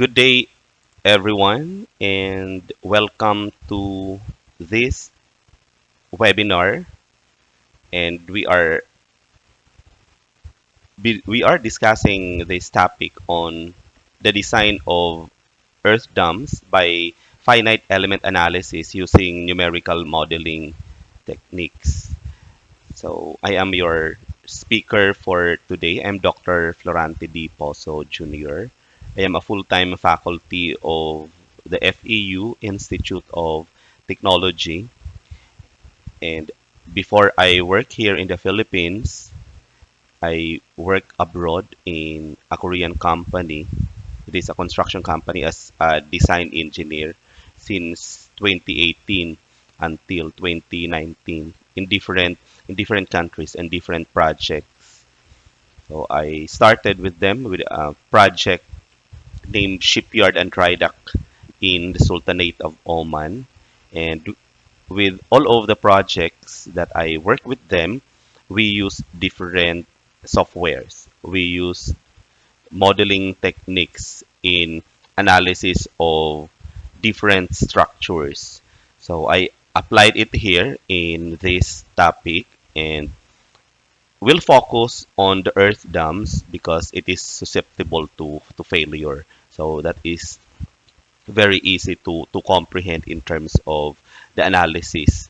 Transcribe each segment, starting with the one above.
Good day, everyone, and welcome to this webinar. And we are discussing this topic on the design of earth dams by finite element analysis using numerical modeling techniques. So I am your speaker for today. I'm Dr. Florante D. Pozo Jr. I am a full-time faculty of the FEU Institute of Technology. And before I work here in the Philippines, I work abroad in a Korean company. It is a construction company as a design engineer since 2018 until 2019 in different countries and different projects. So I started with them with a project named Shipyard and Dry Dock in the Sultanate of Oman. And with all of the projects that I work with them, we use different softwares. We use modeling techniques in analysis of different structures. So I applied it here in this topic and will focus on the earth dams because it is susceptible to failure. So that is very easy to comprehend in terms of the analysis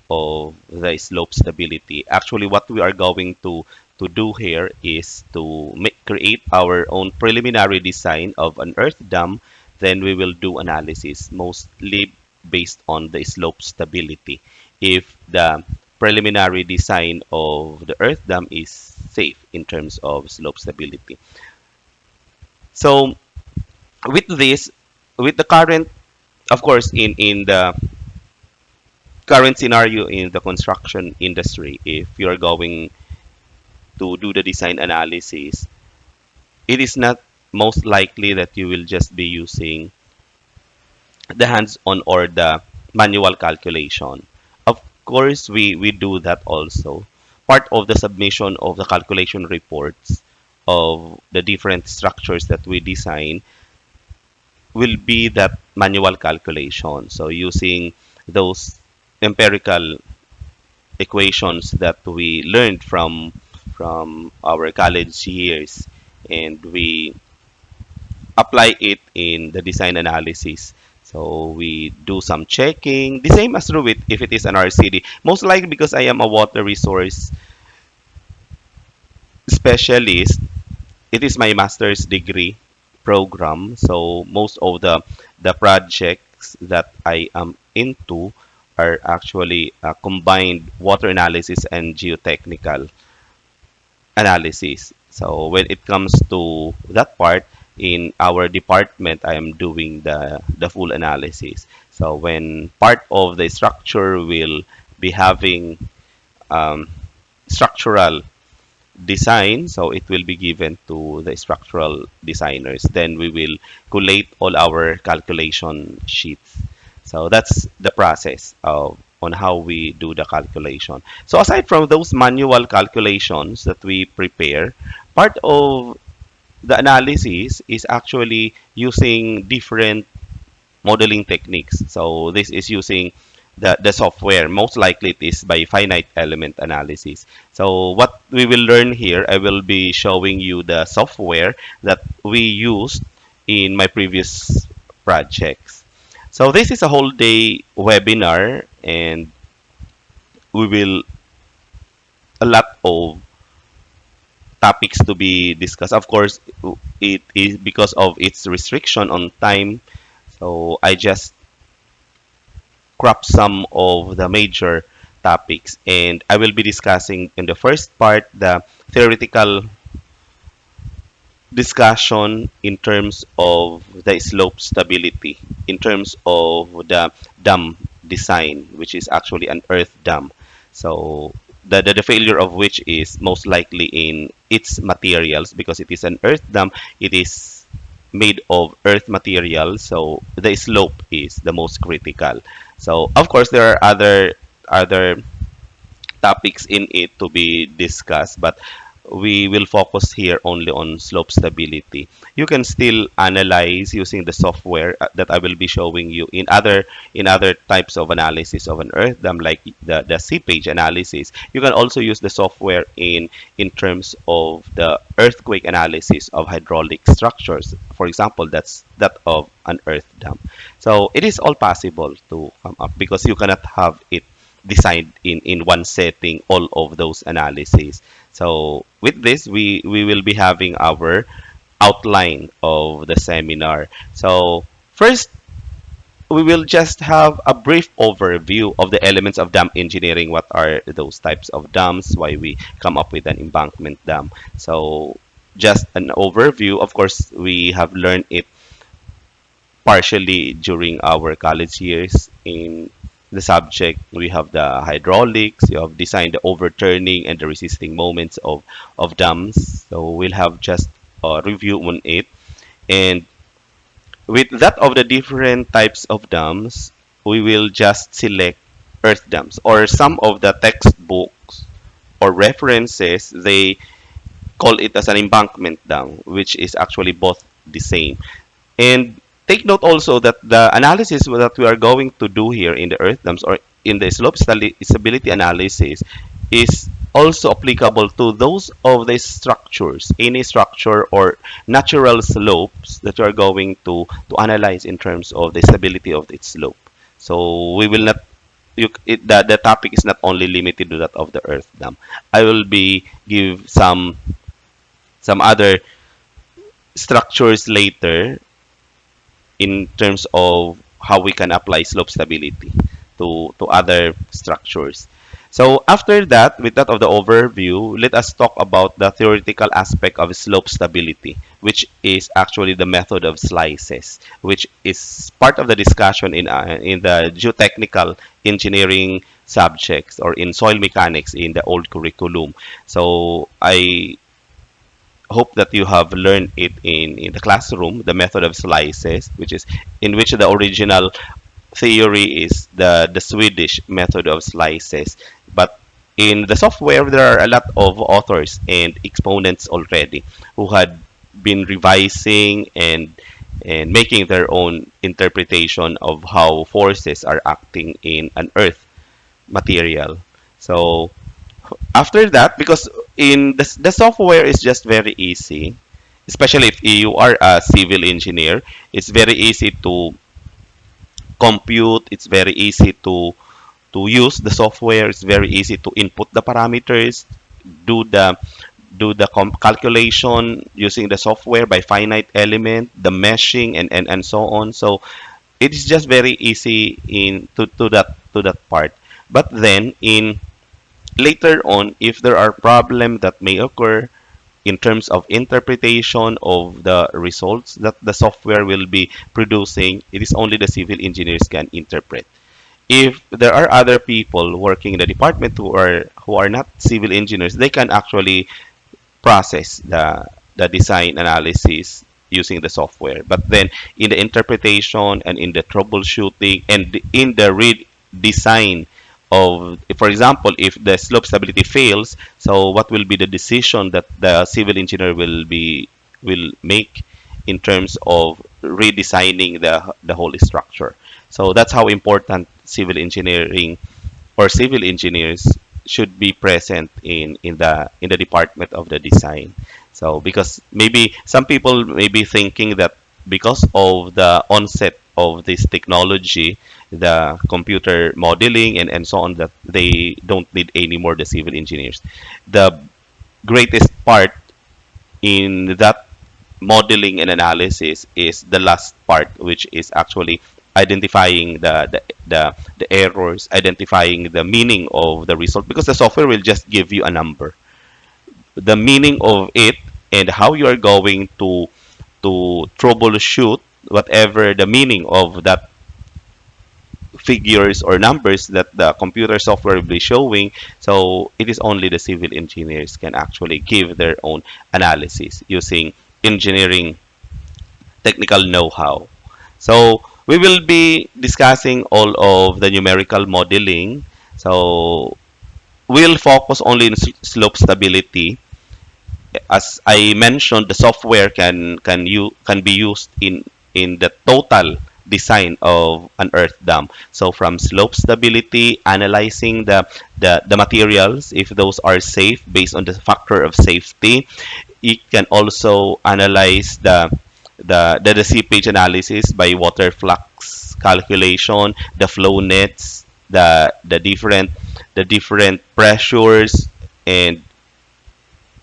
of the slope stability. Actually, what we are going to do here is to create our own preliminary design of an earth dam. Then we will do analysis, mostly based on the slope stability. If the preliminary design of the earth dam is safe in terms of slope stability. So with this, with the current, of course, in the current scenario in the construction industry, if you're going to do the design analysis, it is not most likely that you will just be using the hands-on or the manual calculation. Of course, we do that also. Part of the submission of the calculation reports of the different structures that we design will be that manual calculation. So using those empirical equations that we learned from our college years, and we apply it in the design analysis. So we do some checking, the same as through it if it is an RCD. Most likely because I am a water resource specialist, it is my master's degree program. So most of the projects that I am into are actually combined water analysis and geotechnical analysis. So when it comes to that part, in our department, I am doing the full analysis. So when part of the structure will be having um, structural design, so it will be given to the structural designers. Then we will collate all our calculation sheets. So that's the process of on how we do the calculation. So aside from those manual calculations that we prepare, part of the analysis is actually using different modeling techniques. So this is using the software. Most likely it is by finite element analysis. So what we will learn here, I will be showing you the software that we used in my previous projects. So this is a whole day webinar, and we will a lot of topics to be discussed. Of course, it is because of its restriction on time. So I just crop some of the major topics, and I will be discussing in the first part the theoretical discussion in terms of the slope stability, in terms of the dam design, which is actually an earth dam. So the failure of which is most likely in its materials because it is an earth dam. It is made of earth material, so the slope is the most critical. So of course there are other topics in it to be discussed, but we will focus here only on slope stability. You can still analyze using the software that I will be showing you in other types of analysis of an earth dam, like the seepage analysis. You can also use the software in terms of the earthquake analysis of hydraulic structures. For example, that's that of an earth dam. So it is all possible to come up because you cannot have it designed in one setting all of those analyses. So with this, we will be having our outline of the seminar. So first, we will just have a brief overview of the elements of dam engineering. What are those types of dams? Why we come up with an embankment dam? So just an overview. Of course, we have learned it partially during our college years in the subject. We have the hydraulics, you have designed the overturning and the resisting moments of dams. So we'll have just a review on it. And with that of the different types of dams, we will just select earth dams or some of the textbooks or references, they call it as an embankment dam, which is actually both the same. And take note also that the analysis that we are going to do here in the earth dams or in the stability analysis is also applicable to those of the structures, any structure or natural slopes that you are going to analyze in terms of the stability of its slope. So we will not the topic is not only limited to that of the earth dam. I will be give some other structures later in terms of how we can apply slope stability to other structures. So after that, with that of the overview, let us talk about the theoretical aspect of slope stability, which is actually the method of slices, which is part of the discussion in the geotechnical engineering subjects or in soil mechanics in the old curriculum. So I hope that you have learned it in the classroom, the method of slices, which is in which the original theory is the Swedish method of slices. But in the software, there are a lot of authors and exponents already who had been revising and making their own interpretation of how forces are acting in an earth material. So after that, because in the software is just very easy, especially if you are a civil engineer, it's very easy to compute, it's very easy to use the software, it's very easy to input the parameters, do the calculation using the software by finite element, the meshing and so on. So it is just very easy in to that part. But then in later on, if there are problems that may occur in terms of interpretation of the results that the software will be producing, it is only the civil engineers can interpret. If there are other people working in the department who are not civil engineers, they can actually process the design analysis using the software. But then in the interpretation and in the troubleshooting and in the redesign of, for example, if the slope stability fails, so what will be the decision that the civil engineer will make in terms of redesigning the whole structure. So that's how important civil engineering or civil engineers should be present in the department of the design. So because maybe some people may be thinking that because of the onset of this technology, the computer modeling and so on, that they don't need any more the civil engineers. The greatest part in that modeling and analysis is the last part, which is actually identifying the errors, identifying the meaning of the result, because the software will just give you a number. The meaning of it and how you are going to troubleshoot whatever the meaning of that figures or numbers that the computer software will be showing. So it is only the civil engineers can actually give their own analysis using engineering technical know-how. So we will be discussing all of the numerical modeling. So we'll focus only on slope stability. as I mentioned, the software can be used in the total design of an earth dam. So from slope stability, analyzing the materials if those are safe based on the factor of safety. It can also analyze the seepage analysis by water flux calculation, the flow nets, the different and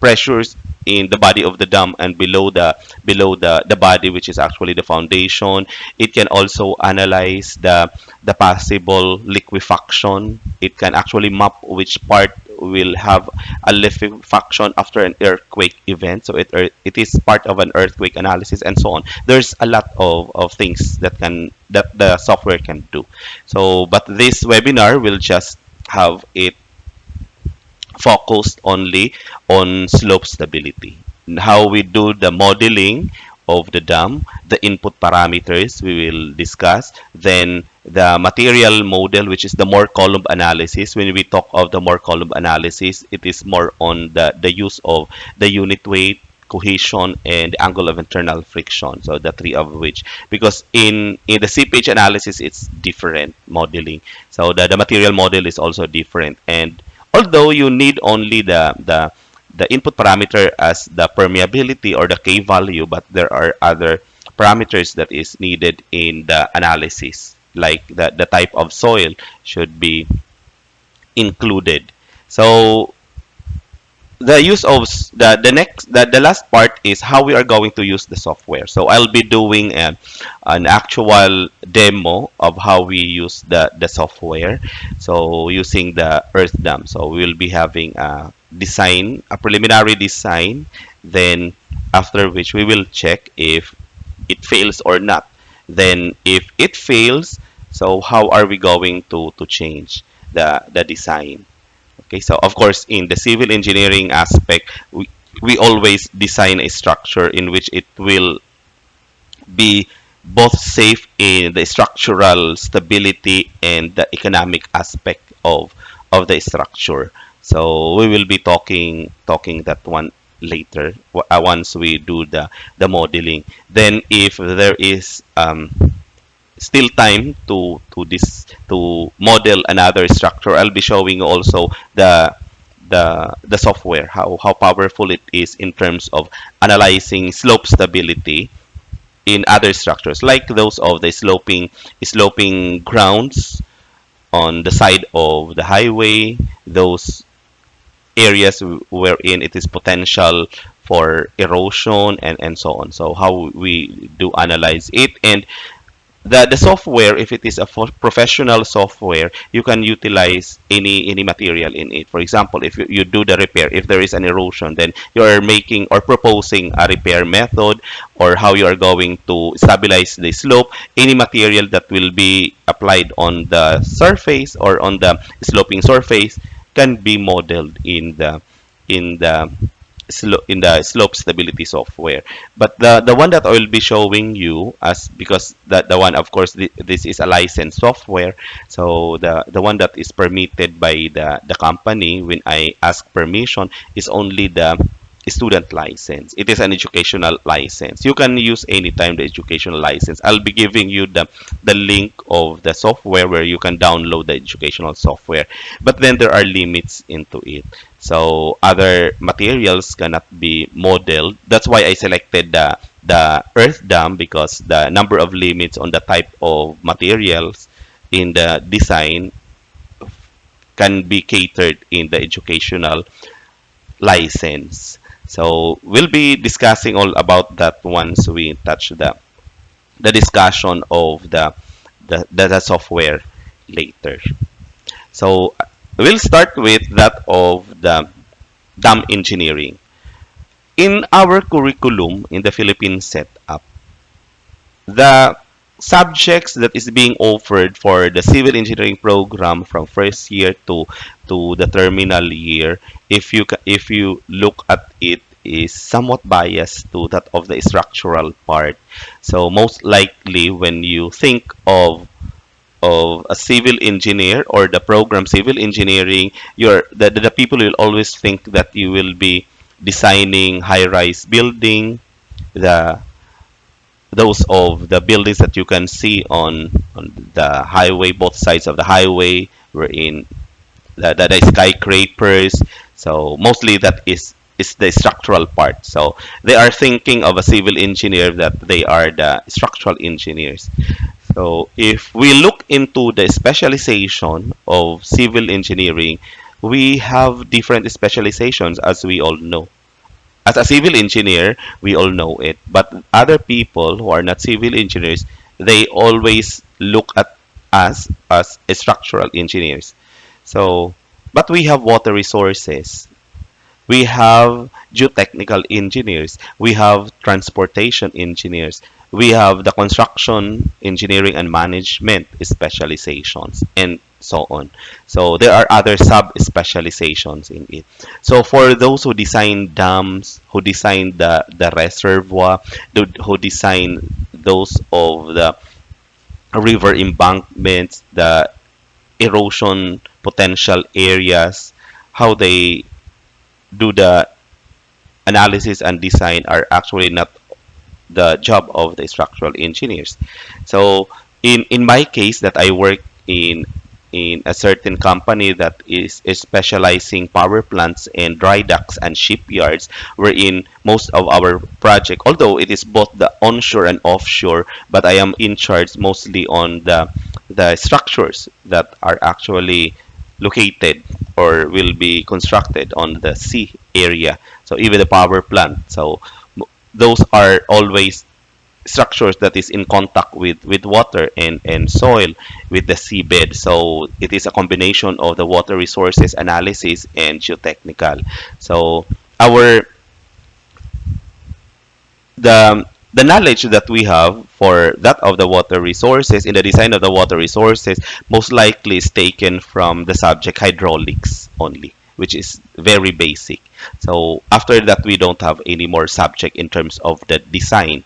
pressures in the body of the dam and below the body, which is actually the foundation. It can also analyze the possible liquefaction. It can actually map which part will have a liquefaction after an earthquake event. So it is part of an earthquake analysis and so on. There's a lot of things that the software can do. So but this webinar will just have it focused only on slope stability. How we do the modeling of the dam, the input parameters we will discuss, then the material model, which is the more column analysis. When we talk of the more column analysis, it is more on the use of the unit weight, cohesion, and angle of internal friction. So the three of which, because in the seepage analysis, it's different modeling. So the material model is also different. And although you need only the input parameter as the permeability or the K value, but there are other parameters that is needed in the analysis, like the type of soil should be included. So the use of the last part is how we are going to use the software. So I'll be doing an actual demo of how we use the software, so using the earth dam. So we will be having a preliminary design, then after which we will check if it fails or not. Then if it fails, so how are we going to change the design? Okay, so of course, in the civil engineering aspect, we always design a structure in which it will be both safe in the structural stability and the economic aspect of the structure. So we will be talking that one later once we do the modeling. Then if there is still time to model another structure, I'll be showing also the software, how powerful it is in terms of analyzing slope stability in other structures, like those of the sloping grounds on the side of the highway, those areas wherein it is potential for erosion and so on. So how we do analyze it. And the software, if it is a professional software, you can utilize any material in it. For example, if you do the repair, if there is an erosion, then you are making or proposing a repair method, or how you are going to stabilize the slope. Any material that will be applied on the surface or on the sloping surface can be modeled in the in the slope stability software. But the one that I will be showing you, as because the one, of course, this is a licensed software. So the one that is permitted by the company when I ask permission is only the student license. It is an educational license. You can use anytime the educational license. I'll be giving you the link of the software where you can download the educational software. But then there are limits into it. So other materials cannot be modeled. That's why I selected the earth dam, because the number of limits on the type of materials in the design can be catered in the educational license. So we'll be discussing all about that once we touch the discussion of the software later. So we'll start with that of the dam engineering. In our curriculum in the Philippine setup, the subjects that is being offered for the civil engineering program from first year to the terminal year, if you look at it, is somewhat biased to that of the structural part. So most likely when you think of a civil engineer or the program civil engineering, the people will always think that you will be designing high-rise building, the those of the buildings that you can see on the highway, both sides of the highway, were in the skyscrapers. So mostly that is the structural part. So they are thinking of a civil engineer that they are the structural engineers. So if we look into the specialization of civil engineering, we have different specializations as we all know. As a civil engineer, we all know it, but other people who are not civil engineers, they always look at us as structural engineers. So, but we have water resources, we have geotechnical engineers, we have transportation engineers, we have the construction engineering and management specializations, and so on. So there are other sub specializations in it. So for those who design dams, who design the reservoir, who design those of the river embankments, the erosion potential areas, how they do the analysis and design are actually not the job of the structural engineers. So in my case that I work in a certain company that is specializing power plants and dry docks and shipyards, wherein most of our project, although it is both the onshore and offshore, but I am in charge mostly on the structures that are actually located or will be constructed on the sea area. So even the power plant. So those are always structures that is in contact with water and soil with the seabed. So it is a combination of the water resources analysis and geotechnical. So our the knowledge that we have for that of the water resources in the design of the water resources most likely is taken from the subject hydraulics only, which is very basic. So after that we don't have any more subject in terms of the design.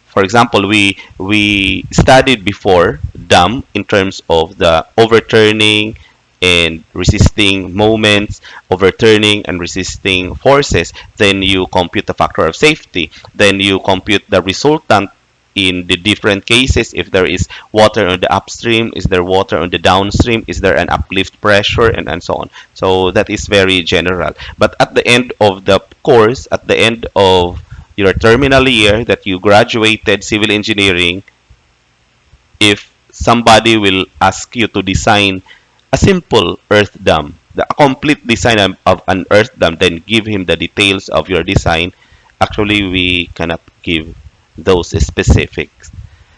For example, we studied before dam in terms of the overturning and resisting moments, overturning and resisting forces. Then you compute the factor of safety. Then you compute the resultant in the different cases. If there is water on the upstream, is there water on the downstream, is there an uplift pressure, and so on. So that is very general. But at the end of the course, at the end of your terminal year that you graduated civil engineering, if somebody will ask you to design a simple earth dam, the complete design of an earth dam, then give him the details of your design. Actually, we cannot give those specifics.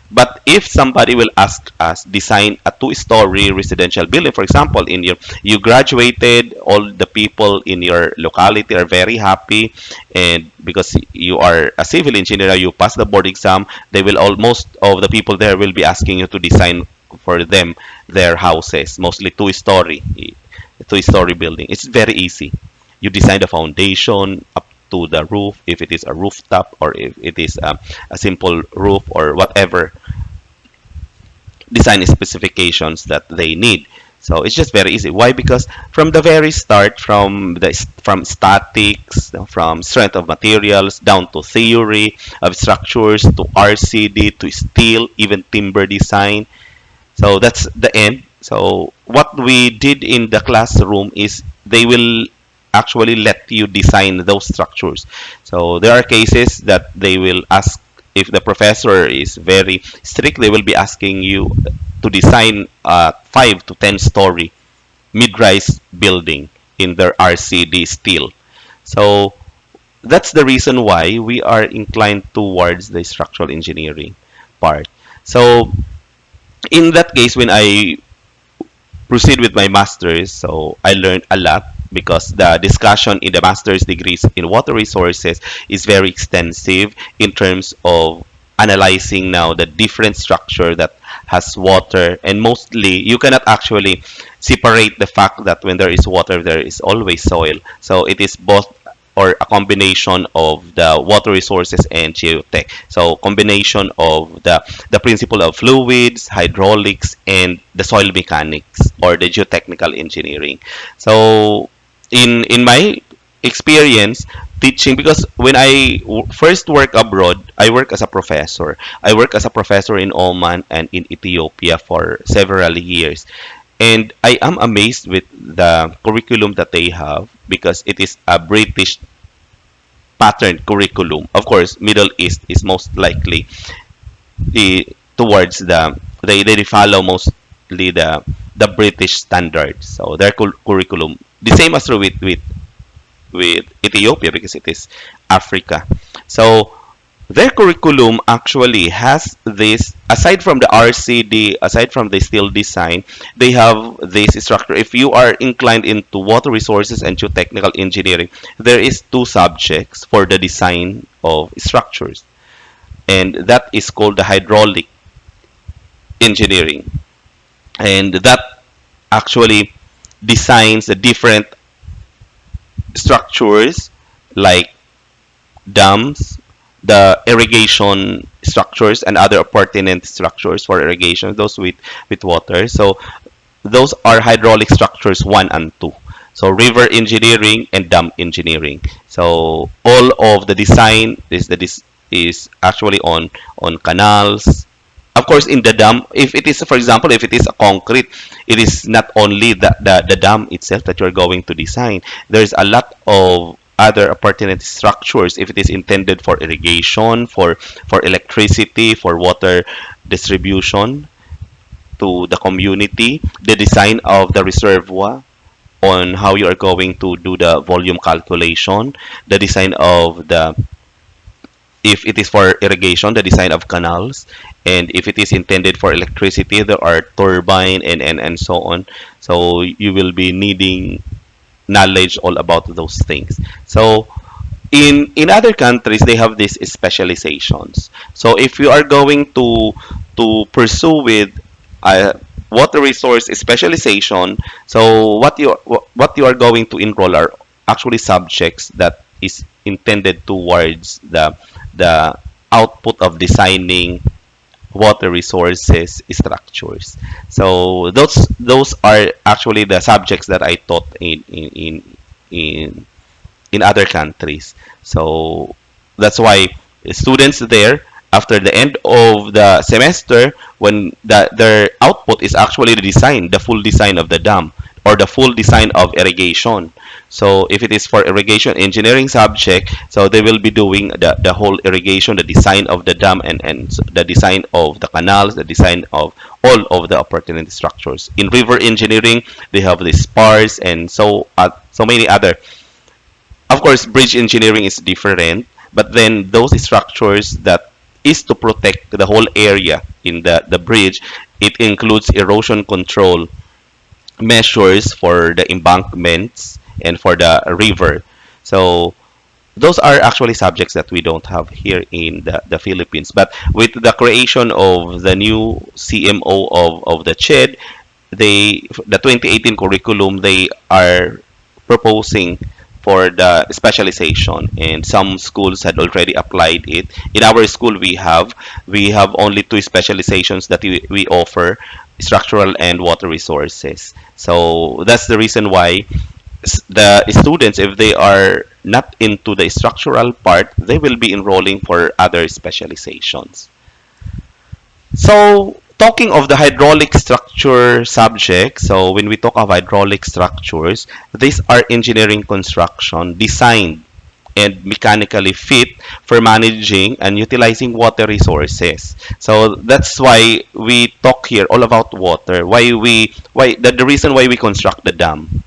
But if somebody will ask us design a two-story residential building, for example, in your you graduated, all the people in your locality are very happy, and because you are a civil engineer, you pass the board exam, they will almost of the people there will be asking you to design for them their houses, mostly two-story building. It's very easy. You design the foundation up to the roof, if it is a rooftop or if it is a simple roof or whatever design specifications that they need. So it's just very easy. Why? Because from the very start, from statics, from strength of materials down to theory of structures to RCD to steel, even timber design, so that's the end. So what we did in the classroom is they will actually let you design those structures. So there are cases that they will ask, if the professor is very strict, they will be asking you to design a 5 to 10 story mid-rise building in their RCD steel. So that's the reason why we are inclined towards the structural engineering part. So in that case, when I proceed with my master's, so I learned a lot because the discussion in the master's degrees in water resources is very extensive in terms of analyzing now the different structure that has water, and mostly you cannot actually separate the fact that when there is water there is always soil. So it is both or a combination of the water resources and geotech. So combination of the principle of fluids, hydraulics, and the soil mechanics or the geotechnical engineering. So in in my experience teaching because when first work abroad, I work as a professor. I work as a professor in Oman and in Ethiopia for several years. And I am amazed with the curriculum that they have because it is a British pattern curriculum. Of course, Middle East is most likely towards they follow mostly the British standards. So their curriculum, the same as true with Ethiopia because it is Africa. So their curriculum actually has this, aside from the RCD, aside from the steel design, they have this structure. If you are inclined into water resources and geotechnical engineering, there is two subjects for the design of structures, and that is called the hydraulic engineering. And that actually designs the different structures like dams, the irrigation structures, and other pertinent structures for irrigation, those with water. So those are hydraulic structures one and two. So river engineering and dam engineering. So all of the design is actually on canals. Of course, in the dam, if it is, for example, if it is a concrete, it is not only the dam itself that you're going to design. There's a lot of other pertinent structures if it is intended for irrigation, for electricity, for water distribution to the community, the design of the reservoir on how you are going to do the volume calculation, the design of the, if it is for irrigation, the design of canals, and if it is intended for electricity, there are turbine and so on. So you will be needing knowledge all about those things. So in other countries they have these specializations. So if you are going to pursue with a water resource specialization, so what you are going to enroll are actually subjects that is intended towards the output of designing water resources structures. So those are actually the subjects that I taught in in other countries. So that's why students there, after the end of the semester, when their output is actually the design, the full design of the dam or the full design of irrigation. So if it is for irrigation engineering subject, so they will be doing the whole irrigation, the design of the dam, and the design of the canals, the design of all of the pertinent structures. In river engineering, they have the spars and so many other. Of course, bridge engineering is different, but then those structures that is to protect the whole area in the bridge, it includes erosion control measures for the embankments and for the river. So those are actually subjects that we don't have here in the Philippines. But with the creation of the new CMO of the CHED, the 2018 curriculum, they are proposing for the specialization, and some schools had already applied it. In our school, we have only two specializations that we offer: structural and water resources. So that's the reason why the students, if they are not into the structural part, they will be enrolling for other specializations. So, talking of the hydraulic structure subject, so when we talk of hydraulic structures, these are engineering construction designed and mechanically fit for managing and utilizing water resources. So that's why we talk here all about water. The reason why we construct the dam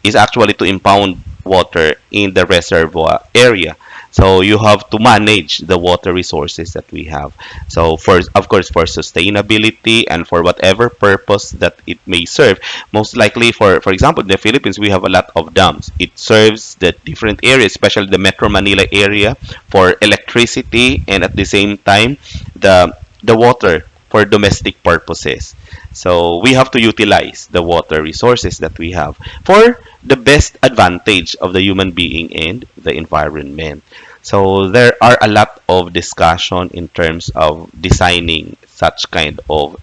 is actually to impound water in the reservoir area. So you have to manage the water resources that we have. So for, of course, for sustainability and for whatever purpose that it may serve. Most likely, for example, in the Philippines, we have a lot of dams. It serves the different areas, especially the Metro Manila area, for electricity, and at the same time the water for domestic purposes. So we have to utilize the water resources that we have for the best advantage of the human being and the environment. So there are a lot of discussion in terms of designing such kind of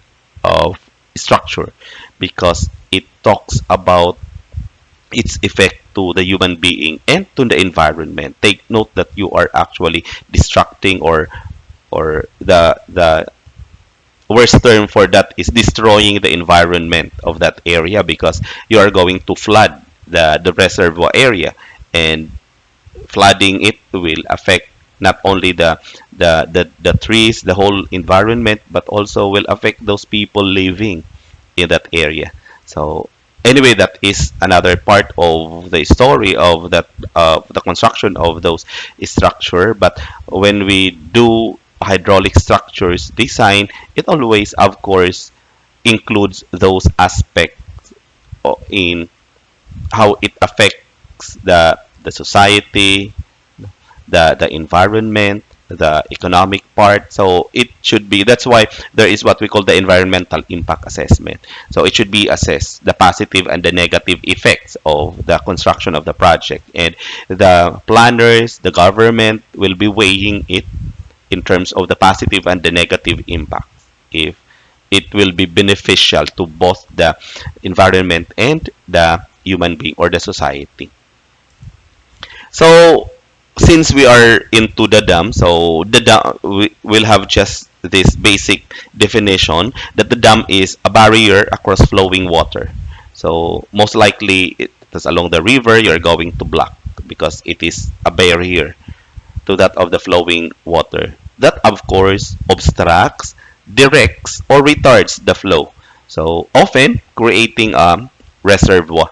structure because it talks about its effect to the human being and to the environment. Take note that you are actually distracting, or the worst term for that is destroying the environment of that area, because you are going to flood the reservoir area, and flooding it will affect not only the trees, the whole environment, but also will affect those people living in that area. So anyway, that is another part of the story of that, the construction of those structure. But when we do hydraulic structures design, it always, of course, includes those aspects in how it affects the society, the environment, the economic part. So it should be, that's why there is what we call the environmental impact assessment. So it should be assessed the positive and the negative effects of the construction of the project. And the planners, the government will be weighing it in terms of the positive and the negative impact, if it will be beneficial to both the environment and the human being or the society. So since we are into the dam, so the dam, we will have just this basic definition that the dam is a barrier across flowing water. So most likely it is along the river, you're going to block because it is a barrier to that of the flowing water. That of course obstructs, directs, or retards the flow. So often creating a reservoir.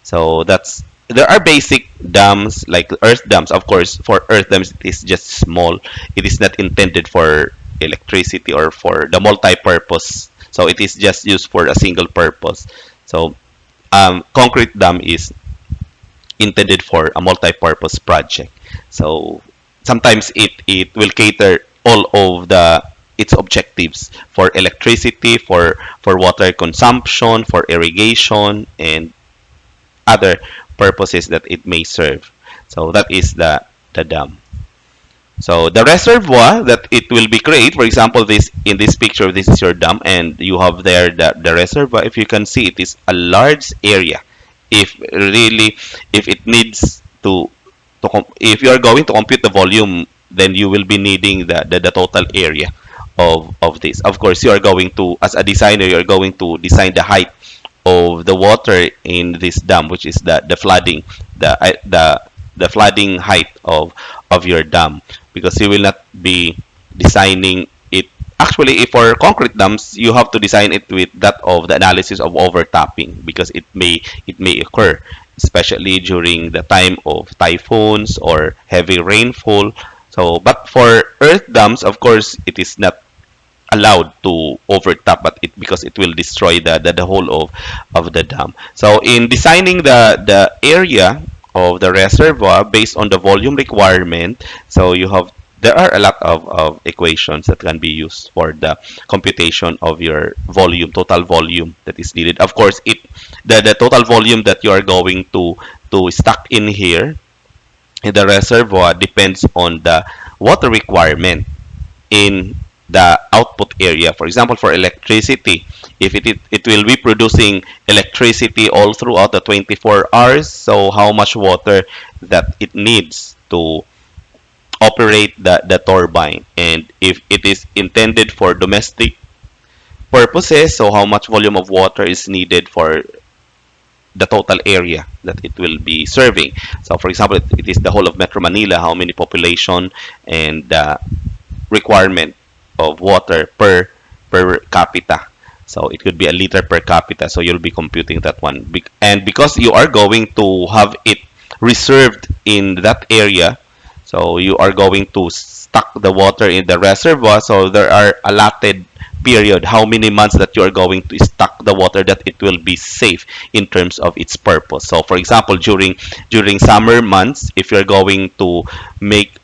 So that's, there are basic dams like earth dams. Of course, for earth dams, it is just small. It is not intended for electricity or for the multi-purpose. So it is just used for a single purpose. So concrete dam is intended for a multi-purpose project. So sometimes it will cater all of the its objectives for electricity, for water consumption, for irrigation, and other purposes that it may serve. So that is the dam. So the reservoir that it will be create, for example, this in this picture, this is your dam, and you have there the reservoir. If you can see, it is a large area. If really, if it needs if you are going to compute the volume, then you will be needing the total area of this. Of course, you are going to, as a designer, you are going to design the height of the water in this dam, which is the flooding, the flooding height of your dam, because you will not be designing it. Actually, if for concrete dams, you have to design it with that of the analysis of overtopping, because it may occur, especially during the time of typhoons or heavy rainfall. So, but for earth dams, of course, it is not allowed to overtop, but it, because it will destroy the whole of the dam. So in designing the area of the reservoir based on the volume requirement, so you have, there are a lot of equations that can be used for the computation of your volume, total volume that is needed. Of course, the total volume that you are going to stack in here in the reservoir depends on the water requirement in the output area. For example, for electricity, if it will be producing electricity all throughout the 24 hours, so how much water that it needs to operate the turbine. And if it is intended for domestic purposes, so how much volume of water is needed for the total area that it will be serving. So for example, it is the whole of Metro Manila, how many population, and requirement of water per capita. So it could be a liter per capita. So you'll be computing that one. And because you are going to have it reserved in that area, so you are going to stock the water in the reservoir. So there are allotted period, how many months that you are going to stock the water, that it will be safe in terms of its purpose. So for example, during summer months, if you're going to make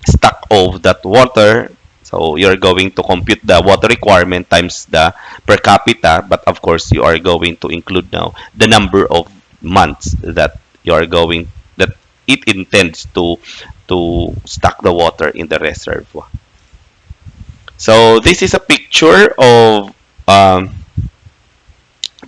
stock of that water, so you're going to compute the water requirement times the per capita, but of course you are going to include now the number of months that you are going, that it intends to stock the water in the reservoir. So this is a picture of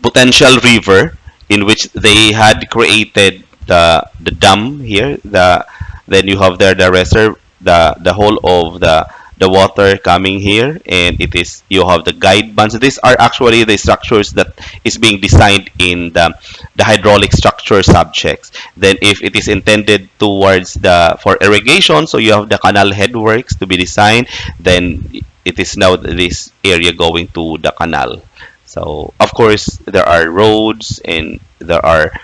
potential river in which they had created the dam here. Then you have there the reserve, the whole of the water coming here, and it is you have the guide bands. These are actually the structures that is being designed in the hydraulic structure subjects. Then if it is intended towards the for irrigation, so you have the canal headworks to be designed. Then it is now this area going to the canal. So of course there are roads and there are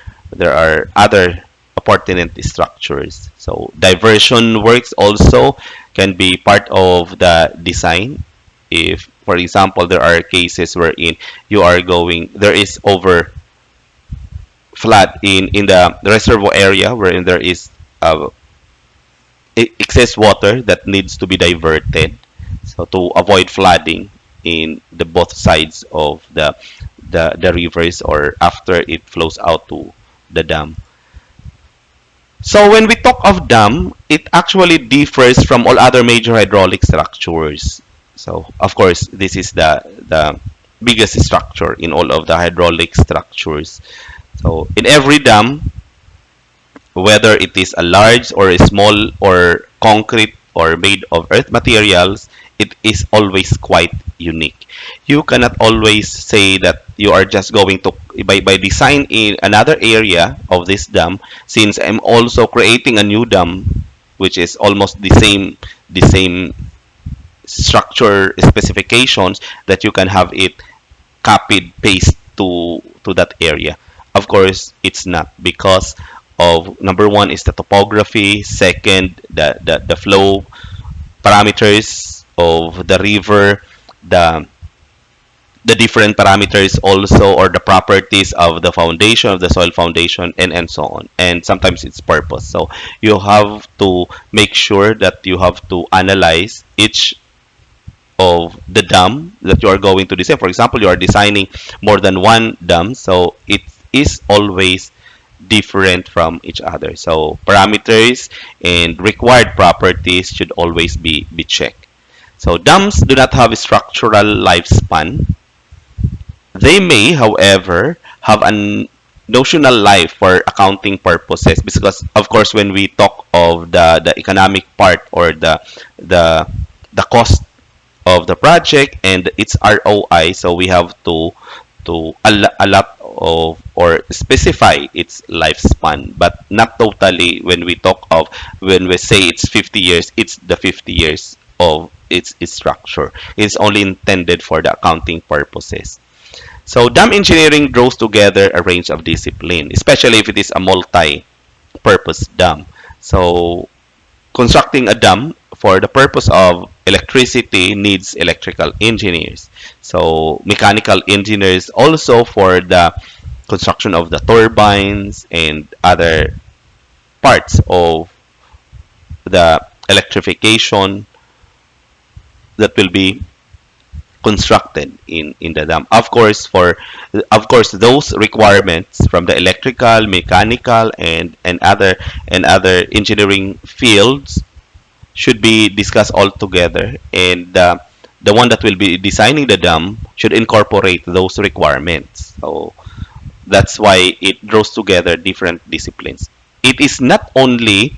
other pertinent structures. So diversion works also can be part of the design. If, for example, there are cases wherein you are going, there is over flood in the reservoir area wherein there is excess water that needs to be diverted, so to avoid flooding in the both sides of the rivers or after it flows out to the dam. So when we talk of dam, it actually differs from all other major hydraulic structures. So of course, this is the biggest structure in all of the hydraulic structures. So in every dam, whether it is a large or a small or concrete or made of earth materials, it is always quite unique. You cannot always say that you are just going to by design in another area of this dam, since I'm also creating a new dam which is almost the same structure specifications, that you can have it copied paste to that area. Of course it's not, because of number one is the topography, second the flow parameters of the river, the the different parameters also, or the properties of the foundation of the soil foundation, and so on, and sometimes its purpose. So you have to make sure that you have to analyze each of the dam that you are going to design. For example, you are designing more than one dam, so it is always different from each other. So parameters and required properties should always be checked. So dams do not have a structural lifespan. They may, however, have an notional life for accounting purposes, because of course when we talk of the economic part, or the the cost of the project and its ROI, so we have to a lot of or specify its lifespan, but not totally. When we talk of, when we say it's 50 years, it's the 50 years of its structure. It's only intended for the accounting purposes. So dam engineering draws together a range of discipline, especially if it is a multi-purpose dam. So constructing a dam for the purpose of electricity needs electrical engineers. So mechanical engineers also for the construction of the turbines and other parts of the electrification that will be constructed in the dam. Of course those requirements from the electrical, mechanical, and other engineering fields should be discussed all together, and the one that will be designing the dam should incorporate those requirements. So that's why it draws together different disciplines. It is not only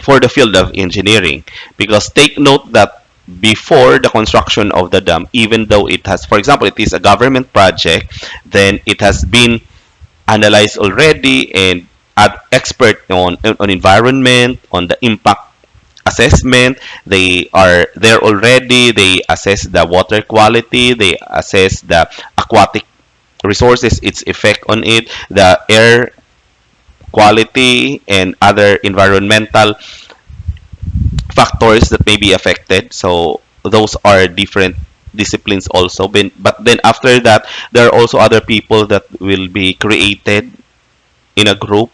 for the field of engineering, because take note that before the construction of the dam, even though it has, for example, it is a government project, then it has been analyzed already, and expert on environment, on the impact assessment, they are there already. They assess the water quality, they assess the aquatic resources, its effect on it, the air quality, and other environmental factors that may be affected. So those are different disciplines also. But then after that, there are also other people that will be created in a group.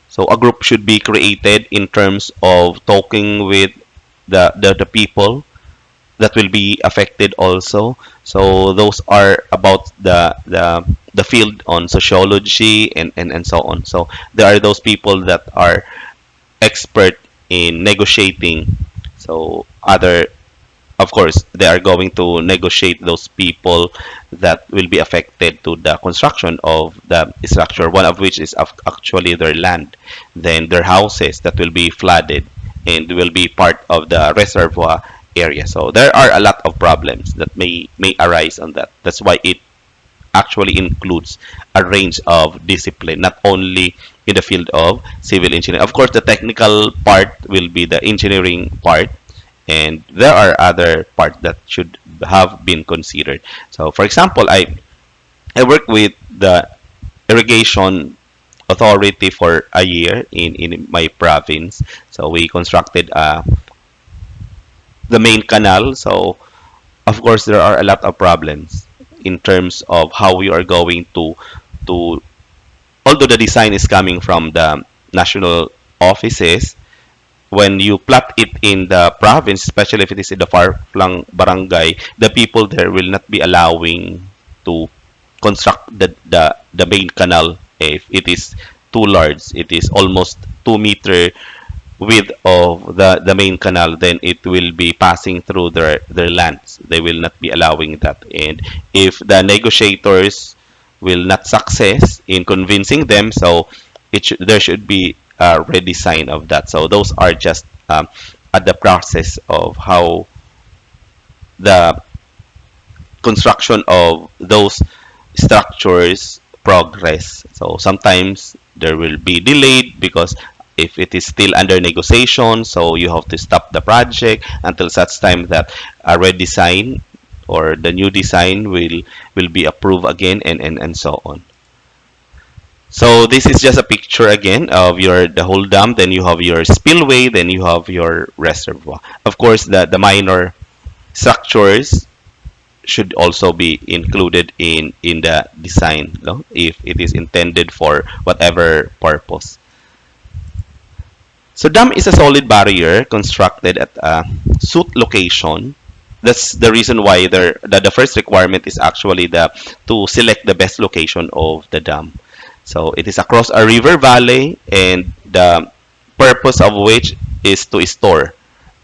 So a group should be created in terms of talking with the people that will be affected also. So those are about the field on sociology, and so on. So there are those people that are expert in negotiating, so other of course, they are going to negotiate those people that will be affected to the construction of the structure, one of which is actually their land, then their houses that will be flooded and will be part of the reservoir area. So there are a lot of problems that may arise on that. That's why it actually includes a range of discipline, not only in the field of civil engineering. Of course, the technical part will be the engineering part, and there are other parts that should have been considered. So, for example, I worked with the irrigation authority for a year in my province. So we constructed the main canal. So of course there are a lot of problems in terms of how we are going to although the design is coming from the national offices, when you plot it in the province, especially if it is in the far-flung barangay, the people there will not be allowing to construct the main canal if it is too large. It is almost 2 meter width of the main canal, then it will be passing through their lands. They will not be allowing that. And if the negotiators will not success in convincing them, so there should be a redesign of that. So those are just at the process of how the construction of those structures progress. So sometimes there will be delayed because if it is still under negotiation, so you have to stop the project until such time that a redesign or the new design will be approved again, and so on. So this is just a picture again of your the whole dam. Then you have your spillway. Then you have your reservoir. Of course, the minor structures should also be included in the design, no? If it is intended for whatever purpose. So dam is a solid barrier constructed at a suit location. That's the reason why the first requirement is actually the to select the best location of the dam. So it is across a river valley, and the purpose of which is to store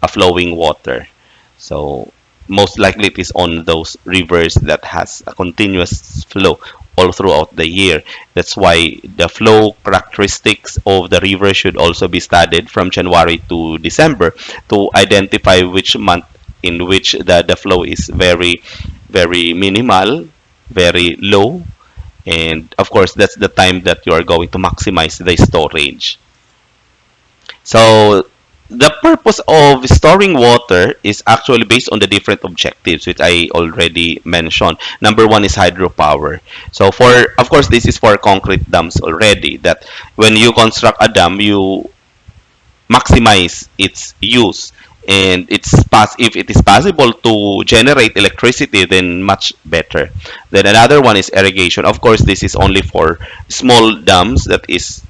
a flowing water. So most likely it is on those rivers that has a continuous flow all throughout the year. That's why the flow characteristics of the river should also be studied from January to December to identify which month in which the flow is very minimal, very low, and of course that's the time that you are going to maximize the storage. So the purpose of storing water is actually based on the different objectives, which I already mentioned. Number one is hydropower. So for, of course, this is for concrete dams already, that when you construct a dam, you maximize its use. And if it is possible to generate electricity, then much better. Then another one is irrigation. Of course, this is only for small dams that is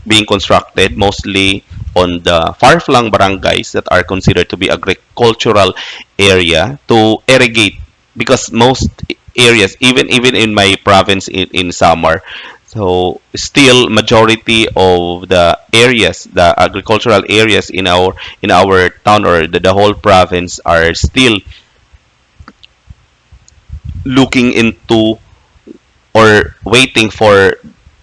being constructed mostly on the far-flung barangays that are considered to be agricultural area to irrigate, because most areas, even in my province in Samar, so still majority of the areas, the agricultural areas in our town or the whole province are still looking into or waiting for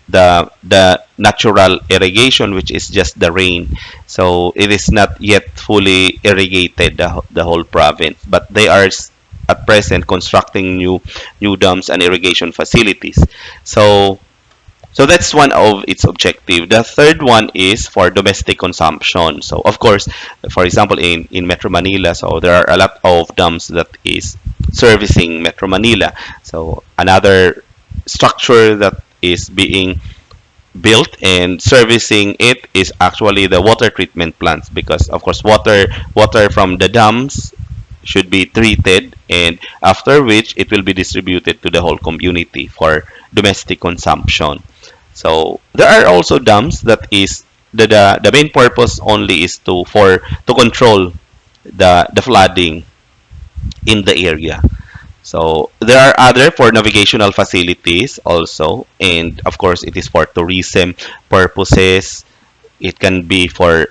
the natural irrigation, which is just the rain. So it is not yet fully irrigated the whole province, but they are at present constructing new dams and irrigation facilities. So that's one of its objective. The third one is for domestic consumption. So of course, for example, in Metro Manila, so there are a lot of dams that is servicing Metro Manila. So another structure that is being built and servicing it is actually the water treatment plants, because of course water from the dams should be treated, and after which it will be distributed to the whole community for domestic consumption. So there are also dams that is the main purpose only is to control the flooding in the area. So there are other for navigational facilities also, and of course it is for tourism purposes. It can be for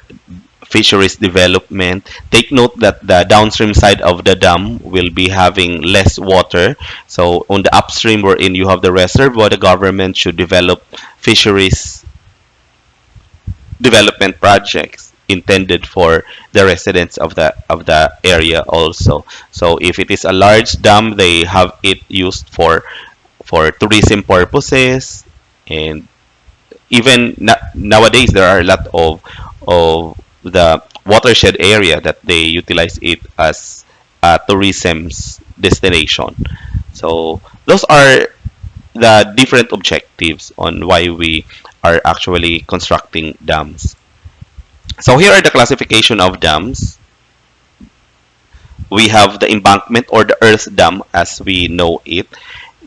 fisheries development. Take note that the downstream side of the dam will be having less water. So on the upstream wherein you have the reservoir, the government should develop fisheries development projects intended for the residents of the area also. So if it is a large dam, they have it used for tourism purposes, and even nowadays there are a lot of the watershed area that they utilize it as a tourism's destination. So those are the different objectives on why we are actually constructing dams. So here are the classification of dams. We have the embankment or the earth dam as we know it,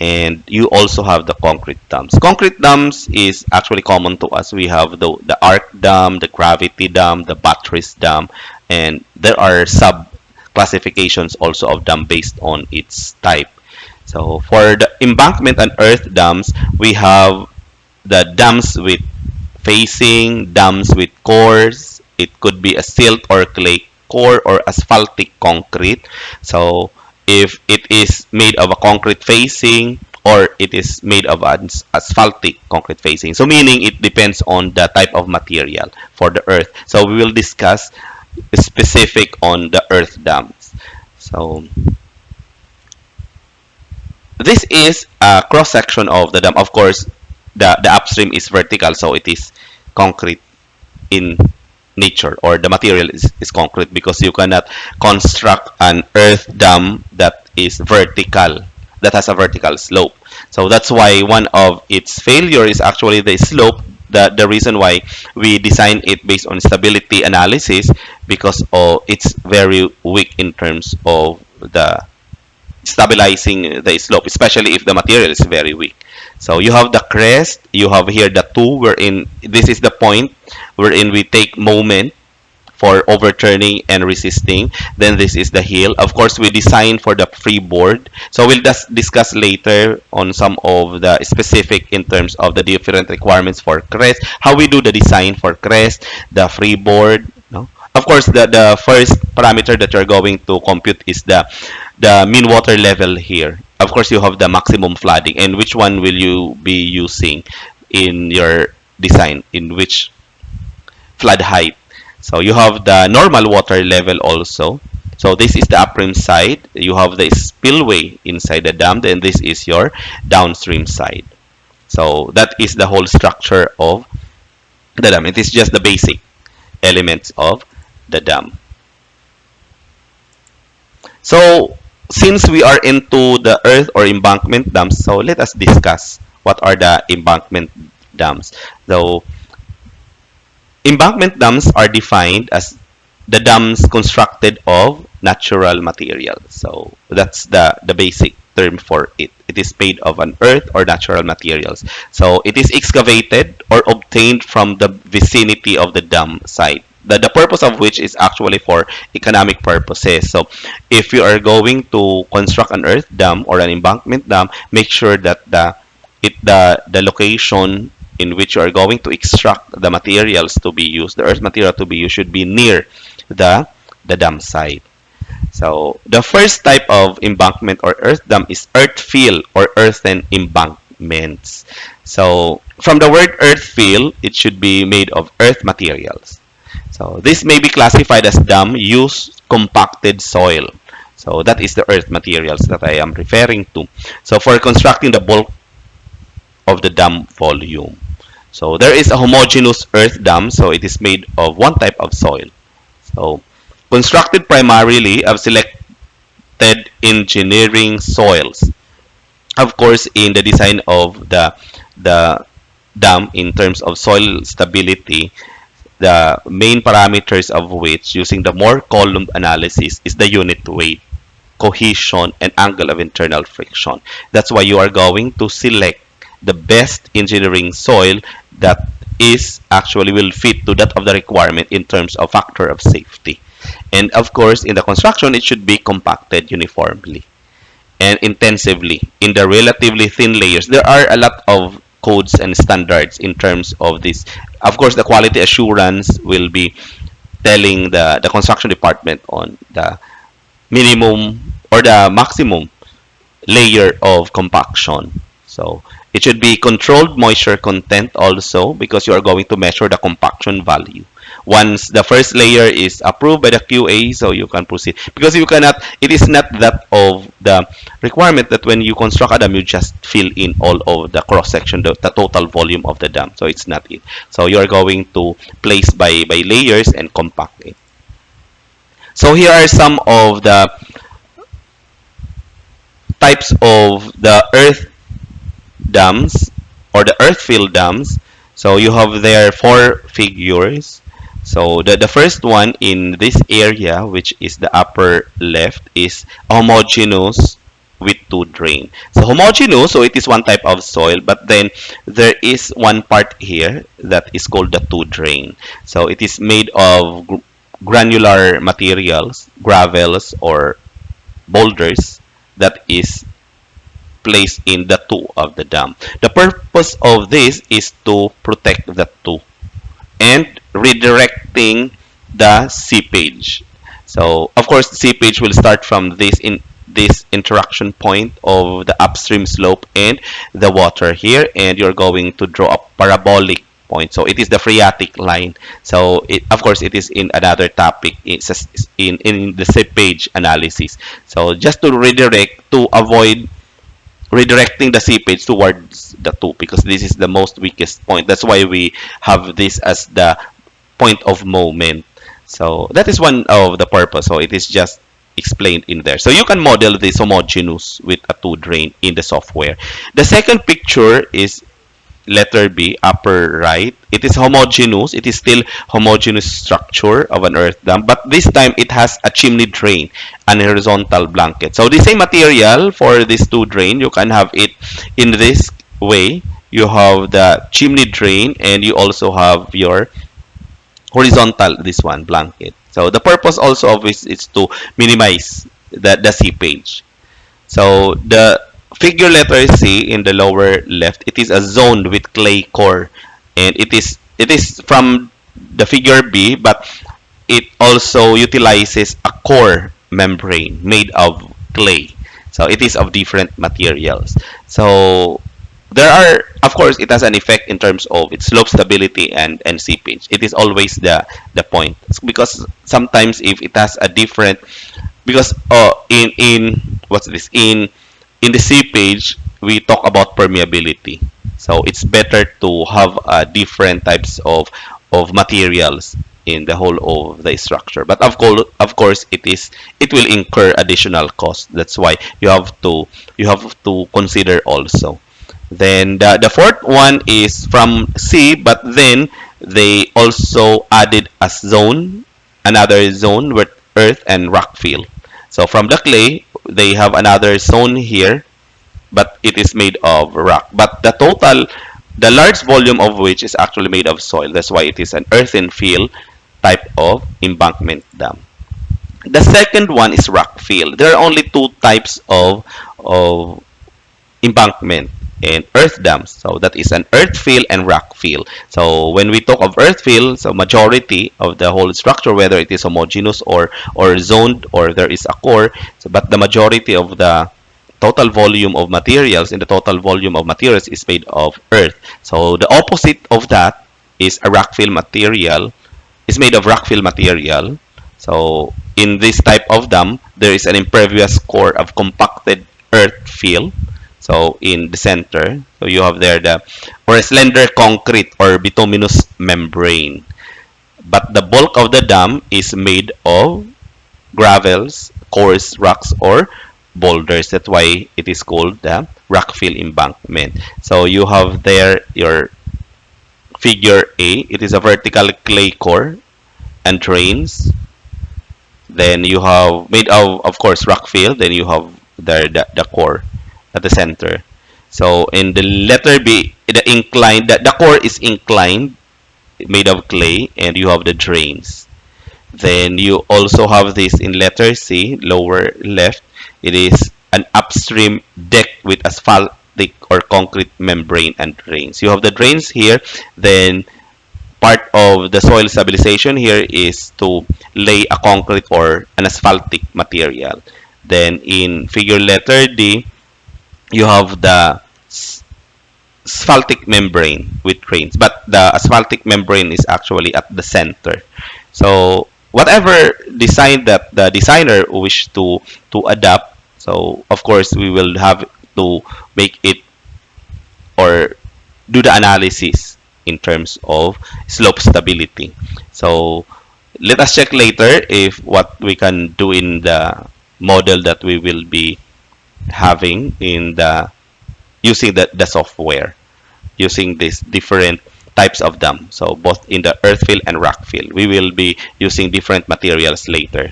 and you also have the concrete dams. Concrete dams is actually common to us. We have the arc dam, the gravity dam, the buttress dam, and there are sub classifications also of dam based on its type. So for the embankment and earth dams, we have the dams with facing, dams with cores. It could be a silt or clay core or asphaltic concrete. So if it is made of a concrete facing or it is made of an asphaltic concrete facing. So meaning it depends on the type of material for the earth. So we will discuss specific on the earth dams. So this is a cross section of the dam. Of course, the upstream is vertical, so it is concrete in nature, or the material is concrete, because you cannot construct an earth dam that is vertical, that has a vertical slope. So that's why one of its failure is actually the slope. The reason why we design it based on stability analysis, because it's very weak in terms of the stabilizing the slope, especially if the material is very weak. So you have the crest, you have here the two, wherein this is the point wherein we take moment for overturning and resisting. Then this is the heel. Of course, we design for the freeboard. So we'll just discuss later on some of the specific in terms of the different requirements for crest, how we do the design for crest, the freeboard. No? Of course, the first parameter that you're going to compute is the mean water level here. Of course, you have the maximum flooding, and which one will you be using in your design, in which flood height. So you have the normal water level also. So this is the upstream side. You have the spillway inside the dam. Then this is your downstream side. So that is the whole structure of the dam. It is just the basic elements of the dam. So since we are into the earth or embankment dams, so let us discuss what are the embankment dams. So embankment dams are defined as the dams constructed of natural material. So that's the basic term for it. It is made of an earth or natural materials. So it is excavated or obtained from the vicinity of the dam site. The purpose of which is actually for economic purposes. So if you are going to construct an earth dam or an embankment dam, make sure that the location in which you are going to extract the materials to be used, the earth material to be used, should be near the dam site. So the first type of embankment or earth dam is earth fill or earthen embankments. So from the word earth fill, it should be made of earth materials. So this may be classified as dam use compacted soil. So that is the earth materials that I am referring to. So for constructing the bulk of the dam volume. So there is a homogeneous earth dam, so it is made of one type of soil. So constructed primarily of selected engineering soils. Of course, in the design of the dam in terms of soil stability, the main parameters of which, using the Moore column analysis, is the unit weight, cohesion, and angle of internal friction. That's why you are going to select the best engineering soil that is actually will fit to that of the requirement in terms of factor of safety. And of course, in the construction, it should be compacted uniformly and intensively in the relatively thin layers. There are a lot of codes and standards in terms of this. Of course, the quality assurance will be telling the construction department on the minimum or the maximum layer of compaction. So it should be controlled moisture content also because you are going to measure the compaction value. Once the first layer is approved by the QA, so you can proceed. Because you cannot, it is not that of the requirement that when you construct a dam, you just fill in all of the cross section, the total volume of the dam. So it's not it. So you are going to place by layers and compact it. So here are some of the types of the earth dams or the earth fill dams. So you have there four figures. So the first one in this area, which is the upper left, is homogeneous with two drain. So homogeneous, so it is one type of soil, but then there is one part here that is called the two drain. So it is made of granular materials, gravels or boulders that is placed in the two of the dam. The purpose of this is to protect the two and redirecting the seepage. So of course seepage will start from this interaction point of the upstream slope and the water here, and you're going to draw a parabolic point. So it is the phreatic line. So it, of course it is in another topic. It's in the seepage analysis. So just to redirect to avoid redirecting the seepage towards the two because this is the most weakest point. That's why we have this as the point of moment. So that is one of the purpose. So it is just explained in there. So you can model this homogeneous with a two drain in the software. The second picture is letter B, upper right. It is homogeneous. It is still homogeneous structure of an earth dam, but this time it has a chimney drain and horizontal blanket. So the same material for these two drain, you can have it in this way. You have the chimney drain and you also have your horizontal, this one, blanket. So the purpose also of this is to minimize the seepage. So the figure letter C in the lower left, it is a zone with clay core, and it is from the figure B, but it also utilizes a core membrane made of clay. So it is of different materials. So there are, of course, it has an effect in terms of its slope stability and seepage. It is always the point because sometimes if it has a different because in what's this in the seepage we talk about permeability, so it's better to have different types of materials in the whole of the structure, but of course it will incur additional cost. That's why you have to consider also. Then the fourth one is from C, but then they also added a zone, another zone with earth and rock fill. So from the clay, they have another zone here, but it is made of rock. But the large volume of which is actually made of soil. That's why it is an earthen fill type of embankment dam. The second one is rock fill. There are only two types of embankment and earth dams. So that is an earth fill and rock fill. So when we talk of earth fill, so majority of the whole structure, whether it is homogeneous or zoned or there is a core, so, but the majority of the total volume of materials in the total volume of materials is made of earth. So the opposite of that is a rock fill material, is made of rock fill material. So in this type of dam, there is an impervious core of compacted earth fill. So in the center, so you have there the or a slender concrete or bituminous membrane. But the bulk of the dam is made of gravels, coarse rocks, or boulders. That's why it is called the rock fill embankment. So you have there your figure A. It is a vertical clay core and drains. Then you have made of course rock fill. Then you have there the core at the center. So in the letter B, the core is inclined, made of clay, and you have the drains. Then you also have this in letter C, lower left. It is an upstream deck with asphaltic or concrete membrane and drains. You have the drains here. Then part of the soil stabilization here is to lay a concrete or an asphaltic material. Then in figure letter D, you have the asphaltic membrane with grains, but the asphaltic membrane is actually at the center. So whatever design that the designer wish to adapt, so of course we will have to make it or do the analysis in terms of slope stability. So let us check later if what we can do in the model that we will be having in the using the software, using these different types of dam. So both in the earth fill and rock fill. We will be using different materials later.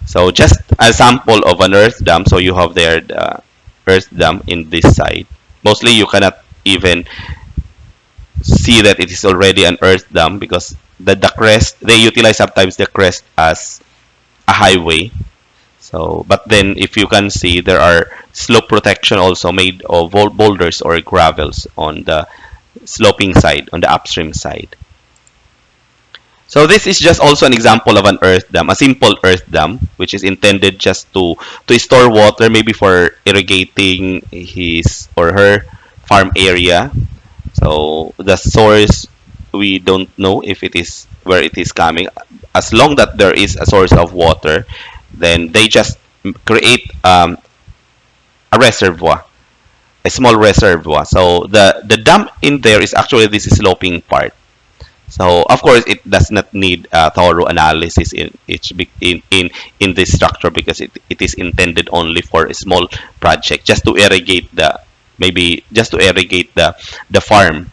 So just a sample of an earth dam. So you have there the earth dam in this side. Mostly you cannot even see that it is already an earth dam because the crest, they utilize sometimes the crest as a highway. So, but then if you can see, there are slope protection also made of boulders or gravels on the sloping side, on the upstream side. So this is just also an example of an earth dam, a simple earth dam, which is intended just to store water, maybe for irrigating his or her farm area. So the source, we don't know if it is where it is coming. As long that there is a source of water, then they just create a reservoir, a small reservoir. So the dam in there is actually this sloping part. So of course it does not need a thorough analysis in each in this structure because it is intended only for a small project, just to irrigate the maybe just to irrigate the farm.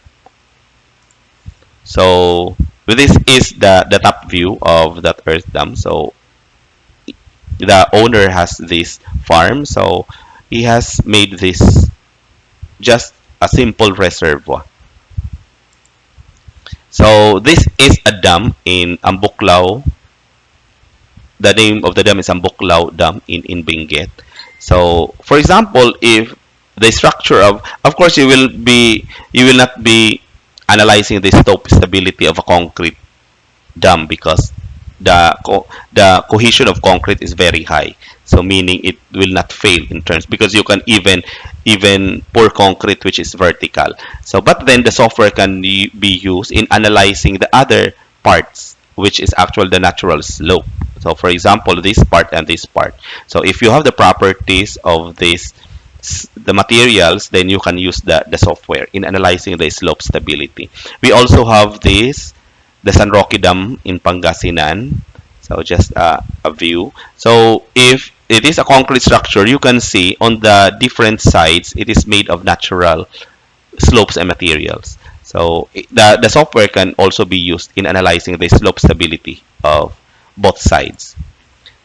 So this is the top view of that earth dam. So the owner has this farm, so he has made this just a simple reservoir. So this is a dam in Ambuklao. The name of the dam is Ambuklao Dam in Benguet. So for example, if the structure of course you will not be analyzing the slope stability of a concrete dam because the cohesion of concrete is very high. So meaning it will not fail in terms because you can even pour concrete which is vertical. So but then the software can be used in analyzing the other parts which is actually the natural slope. So for example, this part and this part. So if you have the properties of this the materials, then you can use the software in analyzing the slope stability. We also have this the San Roque Dam in Pangasinan. So just a view. So if it is a concrete structure, you can see on the different sides, it is made of natural slopes and materials. So the software can also be used in analyzing the slope stability of both sides.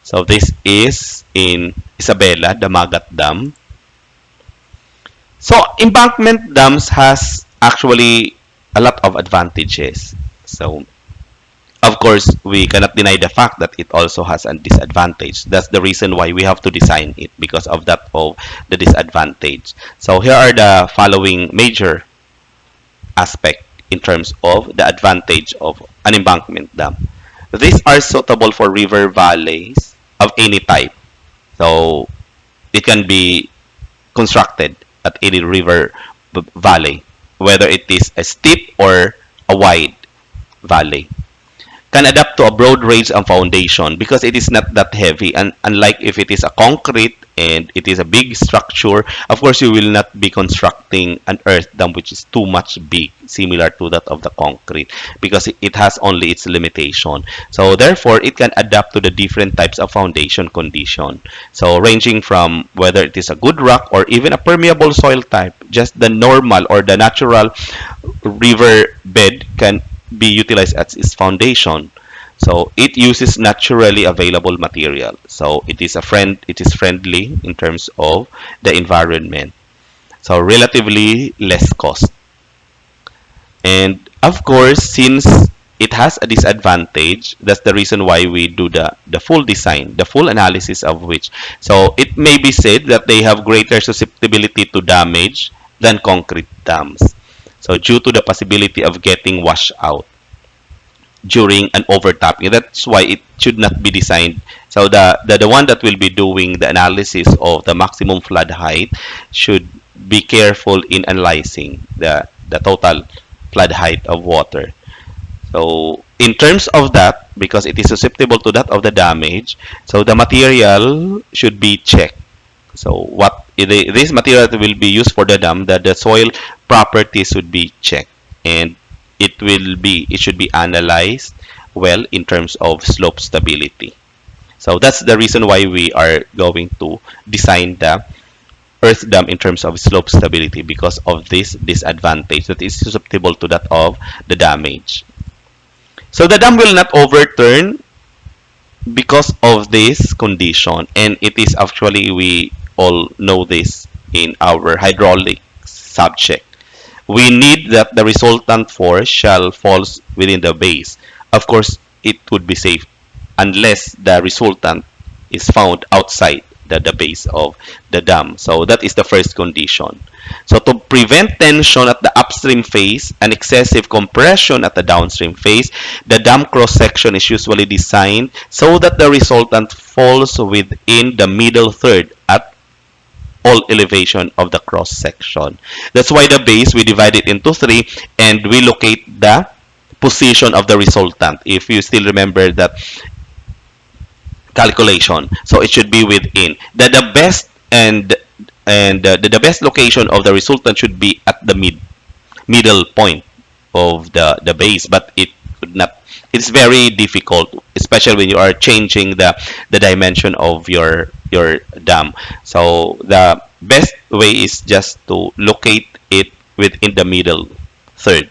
So this is in Isabela, the Magat Dam. So embankment dams has actually a lot of advantages. So of course, we cannot deny the fact that it also has a disadvantage. That's the reason why we have to design it because of that of the disadvantage. So here are the following major aspect in terms of the advantage of an embankment dam. These are suitable for river valleys of any type. So it can be constructed at any river valley, whether it is a steep or a wide valley. Can adapt to a broad range of foundation because it is not that heavy, and unlike if it is a concrete and it is a big structure, of course you will not be constructing an earth dam which is too much big similar to that of the concrete because it has only its limitation. So therefore it can adapt to the different types of foundation condition, so ranging from whether it is a good rock or even a permeable soil type. Just the normal or the natural river bed can be utilized as its foundation. So it uses naturally available material. So it is friendly in terms of the environment. So relatively less cost. And of course, since it has a disadvantage, that's the reason why we do the full design, the full analysis of which. So it may be said that they have greater susceptibility to damage than concrete dams. So due to the possibility of getting washed out. during an overtopping. That's why it should not be designed. So the one that will be doing the analysis of the maximum flood height should be careful in analyzing the total flood height of water. So in terms of that, because it is susceptible to that of the damage, so the material should be checked. So this material that will be used for the dam, that the soil properties should be checked, and it should be analyzed well in terms of slope stability. So that's the reason why we are going to design the earth dam in terms of slope stability, because of this disadvantage that is susceptible to that of the damage. So the dam will not overturn because of this condition, and it is actually, we all know this in our hydraulic subject. We need that the resultant force shall falls within the base. Of course, it would be safe unless the resultant is found outside the base of the dam. So that is the first condition. So to prevent tension at the upstream phase and excessive compression at the downstream phase, the dam cross section is usually designed so that the resultant falls within the middle third at all elevation of the cross section. That's why the base, we divide it into three, and we locate the position of the resultant. If you still remember that calculation, so it should be within the best, and the best location of the resultant should be at the middle point of the base, but it could not. It's very difficult, especially when you are changing the dimension of your dam. So the best way is just to locate it within the middle third.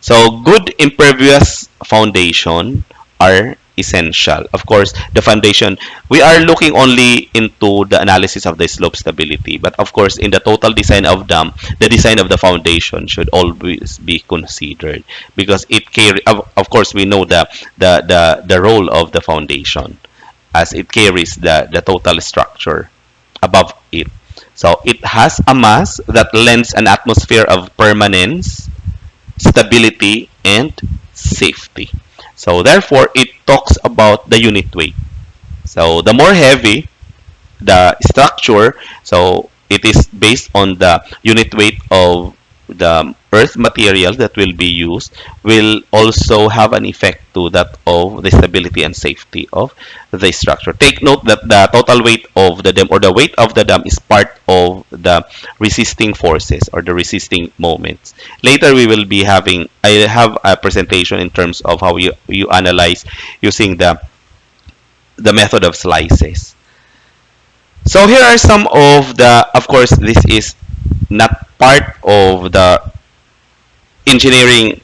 So good impervious foundation are essential. Of course, the foundation, we are looking only into the analysis of the slope stability, but of course, in the total design of dam, the design of the foundation should always be considered, because it carry. Of course, we know the role of the foundation, as it carries the total structure above it. So it has a mass that lends an atmosphere of permanence, stability, and safety. So therefore, it talks about the unit weight. So the more heavy the structure, so it is based on the unit weight of the earth material that will be used, will also have an effect to that of the stability and safety of the structure. Take note that the total weight of the dam, or the weight of the dam, is part of the resisting forces or the resisting moments. Later we will be having, I have a presentation in terms of how you analyze using the method of slices. So here are some of the, of course, this is not part of the engineering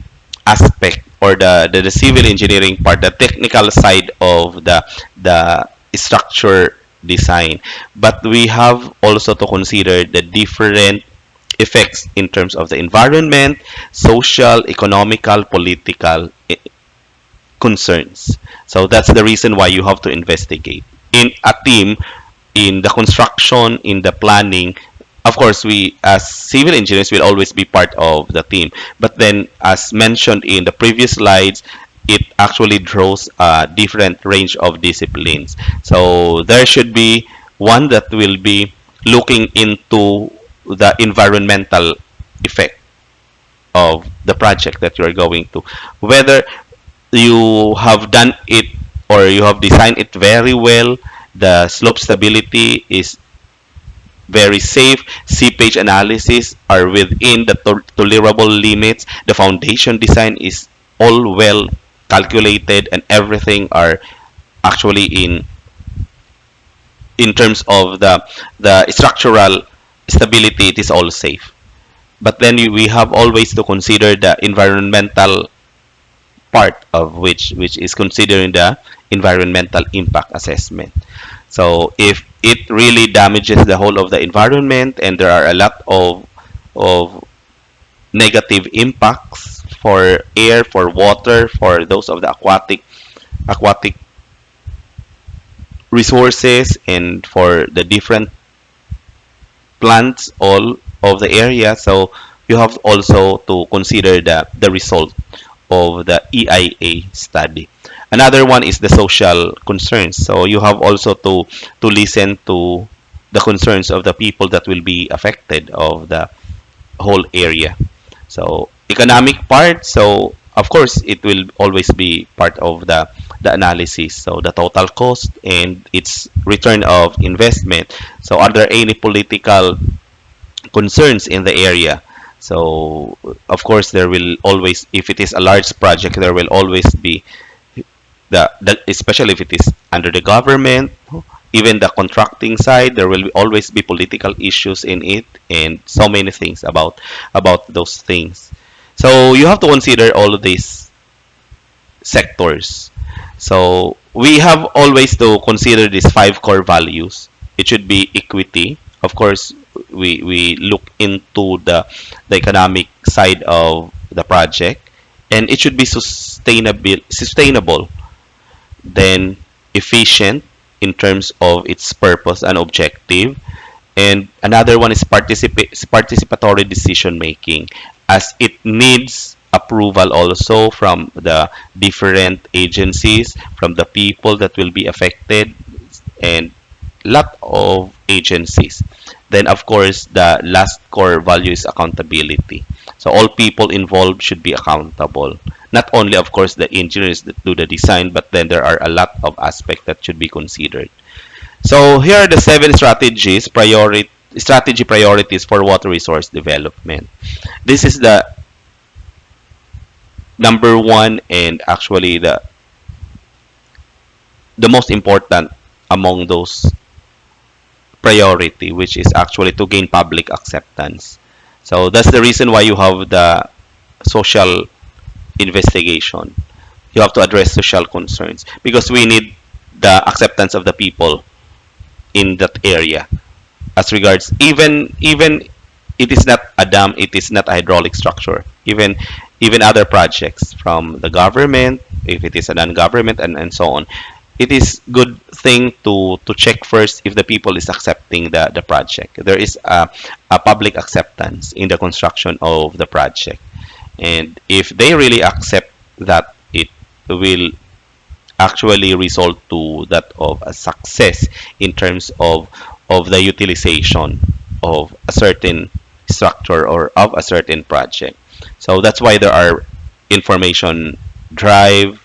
aspect, or the civil engineering part, the technical side of the structure design. But we have also to consider the different effects in terms of the environment, social, economical, political concerns. So that's the reason why you have to investigate. In a team, in the construction, in the planning, of course, we as civil engineers will always be part of the team. But then, as mentioned in the previous slides, it actually draws a different range of disciplines. So there should be one that will be looking into the environmental effect of the project that you are going to, whether you have done it or you have designed it very well, the slope stability is very safe, seepage analysis are within the tolerable limits, the foundation design is all well calculated, and everything are actually in terms of the structural stability, it is all safe. But then we have always to consider the environmental part of which is considering the environmental impact assessment. So if it really damages the whole of the environment, and there are a lot of negative impacts for air, for water, for those of the aquatic resources, and for the different plants all of the area, so you have also to consider the result of the EIA study. Another one is the social concerns. So you have also to listen to the concerns of the people that will be affected of the whole area. So economic part, so of course it will always be part of the analysis. So the total cost and its return of investment. So are there any political concerns in the area? So of course there will always, if it is a large project, there will always be the especially if it is under the government, even the contracting side, there will always be political issues in it, and so many things about those things. So you have to consider all of these sectors. So we have always to consider these five core values. It should be equity. Of course, we look into the economic side of the project, and it should be sustainable, then efficient in terms of its purpose and objective. And another one is participatory decision making, as it needs approval also from the different agencies, from the people that will be affected, and lot of agencies. Then of course the last core value is accountability. So all people involved should be accountable. Not only of course the engineers that do the design, but then there are a lot of aspects that should be considered. So here are the seven strategy priorities for water resource development. This is the number one, and actually the most important among those priority, which is actually to gain public acceptance. So that's the reason why you have the social investigation. You have to address social concerns because we need the acceptance of the people in that area. As regards, even it is not a dam, it is not a hydraulic structure. Even other projects from the government, if it is a non-government, and so on, it is good thing to check first if the people is accepting the project. There is a public acceptance in the construction of the project, and if they really accept that, it will actually result to that of a success in terms of the utilization of a certain structure or of a certain project. So that's why there are information drive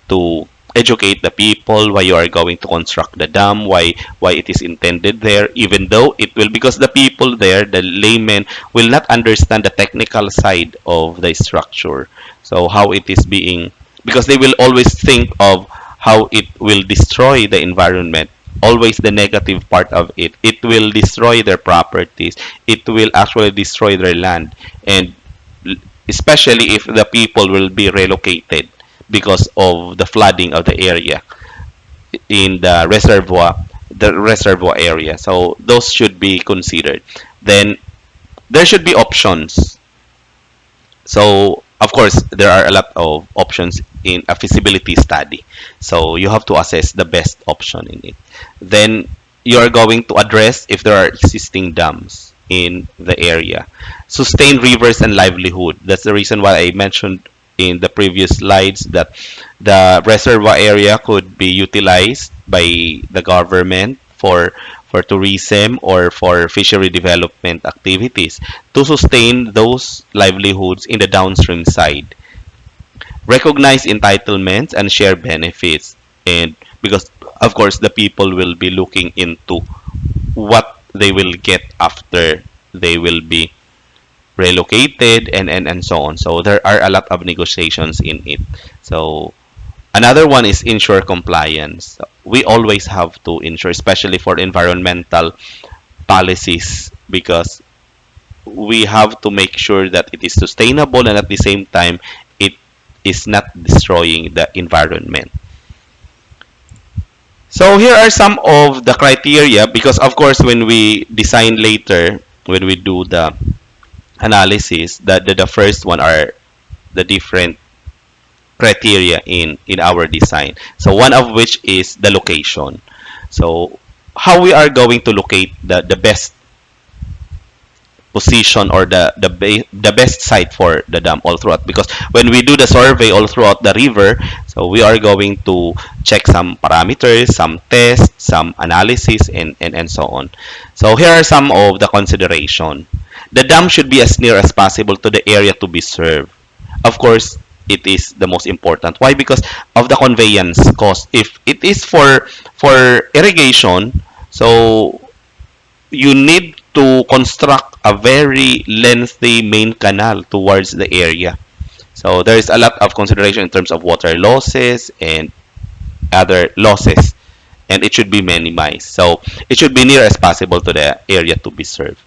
to educate the people why you are going to construct the dam, why it is intended there, even though it will, because the people there, the laymen, will not understand the technical side of the structure. So how it is being, because they will always think of how it will destroy the environment, always the negative part of it. It will destroy their properties, it will actually destroy their land, and especially if the people will be relocated because of the flooding of the area in the reservoir area. So those should be considered. Then there should be options. So of course there are a lot of options in a feasibility study, so you have to assess the best option in it. Then you are going to address if there are existing dams in the area. Sustain rivers and livelihood. That's the reason why I mentioned in the previous slides that the reservoir area could be utilized by the government for tourism or for fishery development activities to sustain those livelihoods in the downstream side. Recognize entitlements and share benefits, and because of course the people will be looking into what they will get after they will be relocated, and so on. So there are a lot of negotiations in it. So another one is ensure compliance. We always have to ensure, especially for environmental policies, because we have to make sure that it is sustainable and at the same time it is not destroying the environment. So here are some of the criteria, because of course when we design later, when we do the analysis, the first one are the different criteria in our design. So one of which is the location. So how we are going to locate the best position or the best site for the dam all throughout, because when we do the survey all throughout the river, so we are going to check some parameters, some tests, some analysis, and so on. So here are some of the consideration. The dam should be as near as possible to the area to be served. Of course, it is the most important. Why? Because of the conveyance cost. If it is for irrigation, so you need to construct a very lengthy main canal towards the area. So there is a lot of consideration in terms of water losses and other losses, and it should be minimized. So it should be near as possible to the area to be served.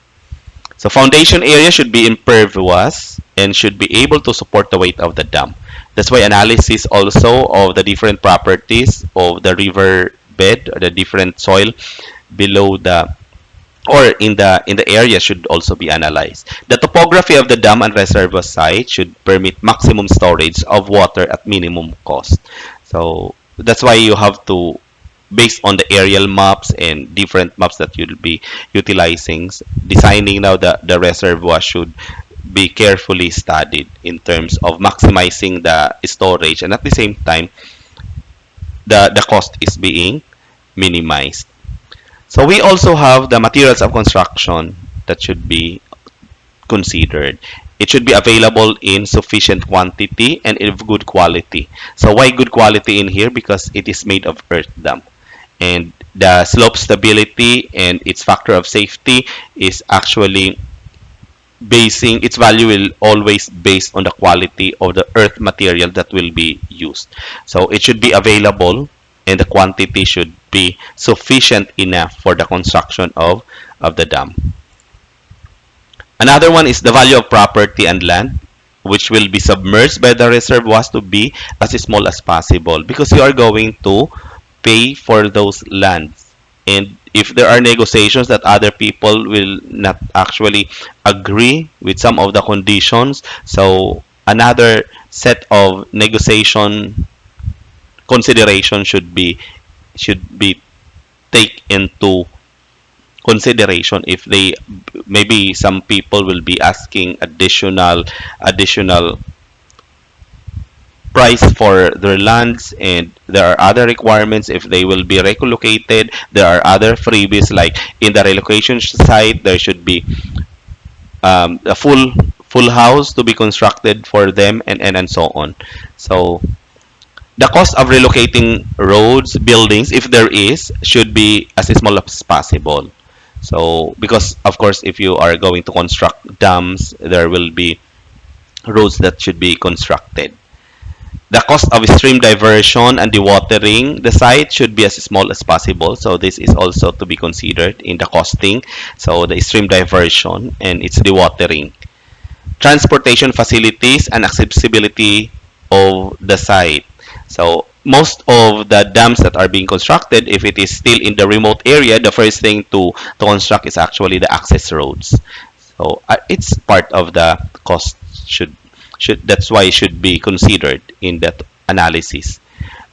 So foundation area should be impervious and should be able to support the weight of the dam. That's why analysis also of the different properties of the river bed, or the different soil below the or in the area should also be analyzed. The topography of the dam and reservoir site should permit maximum storage of water at minimum cost. So that's why you have to, based on the aerial maps and different maps that you'll be utilizing, designing now the reservoir should be carefully studied in terms of maximizing the storage, and at the same time the cost is being minimized. So we also have the materials of construction that should be considered. It should be available in sufficient quantity and of good quality. So why good quality in here? Because it is made of earth dam. And the slope stability and its factor of safety is actually basing its value will always based on the quality of the earth material that will be used. So it should be available and the quantity should be sufficient enough for the construction of the dam. Another one is the value of property and land, which will be submerged by the reservoirs to be as small as possible, because you are going to pay for those lands. And if there are negotiations that other people will not actually agree with some of the conditions, so another set of negotiation consideration should be take into consideration. If they, maybe some people will be asking additional price for their lands, and there are other requirements. If they will be relocated, there are other freebies, like in the relocation site there should be a full house to be constructed for them, and so on. So the cost of relocating roads, buildings, if there is, should be as small as possible. So because of course if you are going to construct dams, there will be roads that should be constructed. The cost of stream diversion and dewatering the site should be as small as possible. So this is also to be considered in the costing. So the stream diversion and its dewatering. Transportation facilities and accessibility of the site. So most of the dams that are being constructed, if it is still in the remote area, the first thing to construct is actually the access roads. So it's part of the cost, should that's why it should be considered in that analysis.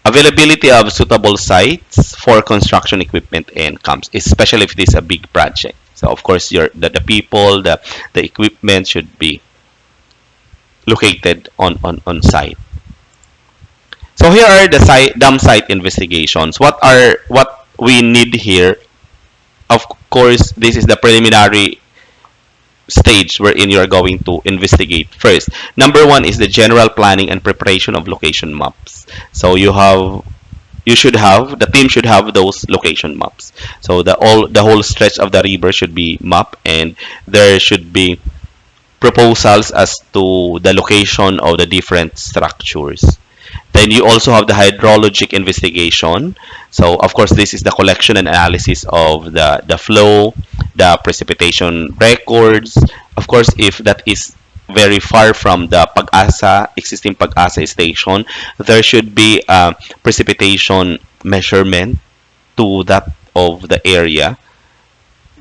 Availability of suitable sites for construction equipment and camps, especially if it is a big project. So of course the people, the equipment should be located on site. So here are the dam site investigations. What we need here? Of course, this is the preliminary stage wherein you are going to investigate first. Number one is the general planning and preparation of location maps. So you should have, the team should have those location maps. So the whole stretch of the river should be mapped, and there should be proposals as to the location of the different structures. Then you also have the hydrologic investigation. So of course this is the collection and analysis of the flow, the precipitation records. Of course if that is very far from the existing Pag-asa station, there should be a precipitation measurement to that of the area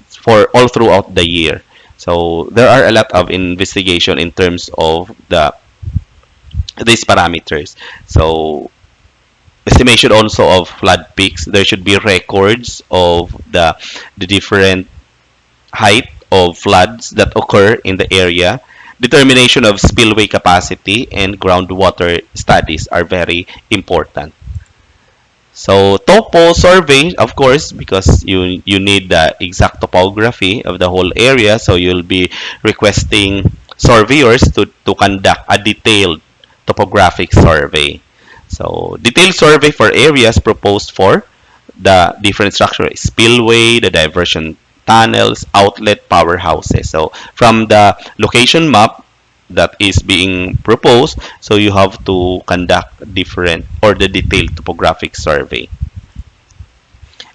for all throughout the year. So there are a lot of investigation in terms of these parameters. So estimation also of flood peaks. There should be records of the different height of floods that occur in the area, determination of spillway capacity, and groundwater studies are very important. So topo survey, of course, because you need the exact topography of the whole area, so you'll be requesting surveyors to conduct a detailed topographic survey. So detailed survey for areas proposed for the different structure, spillway, the diversion tunnels, outlet, powerhouses. So from the location map that is being proposed, so you have to conduct different or the detailed topographic survey.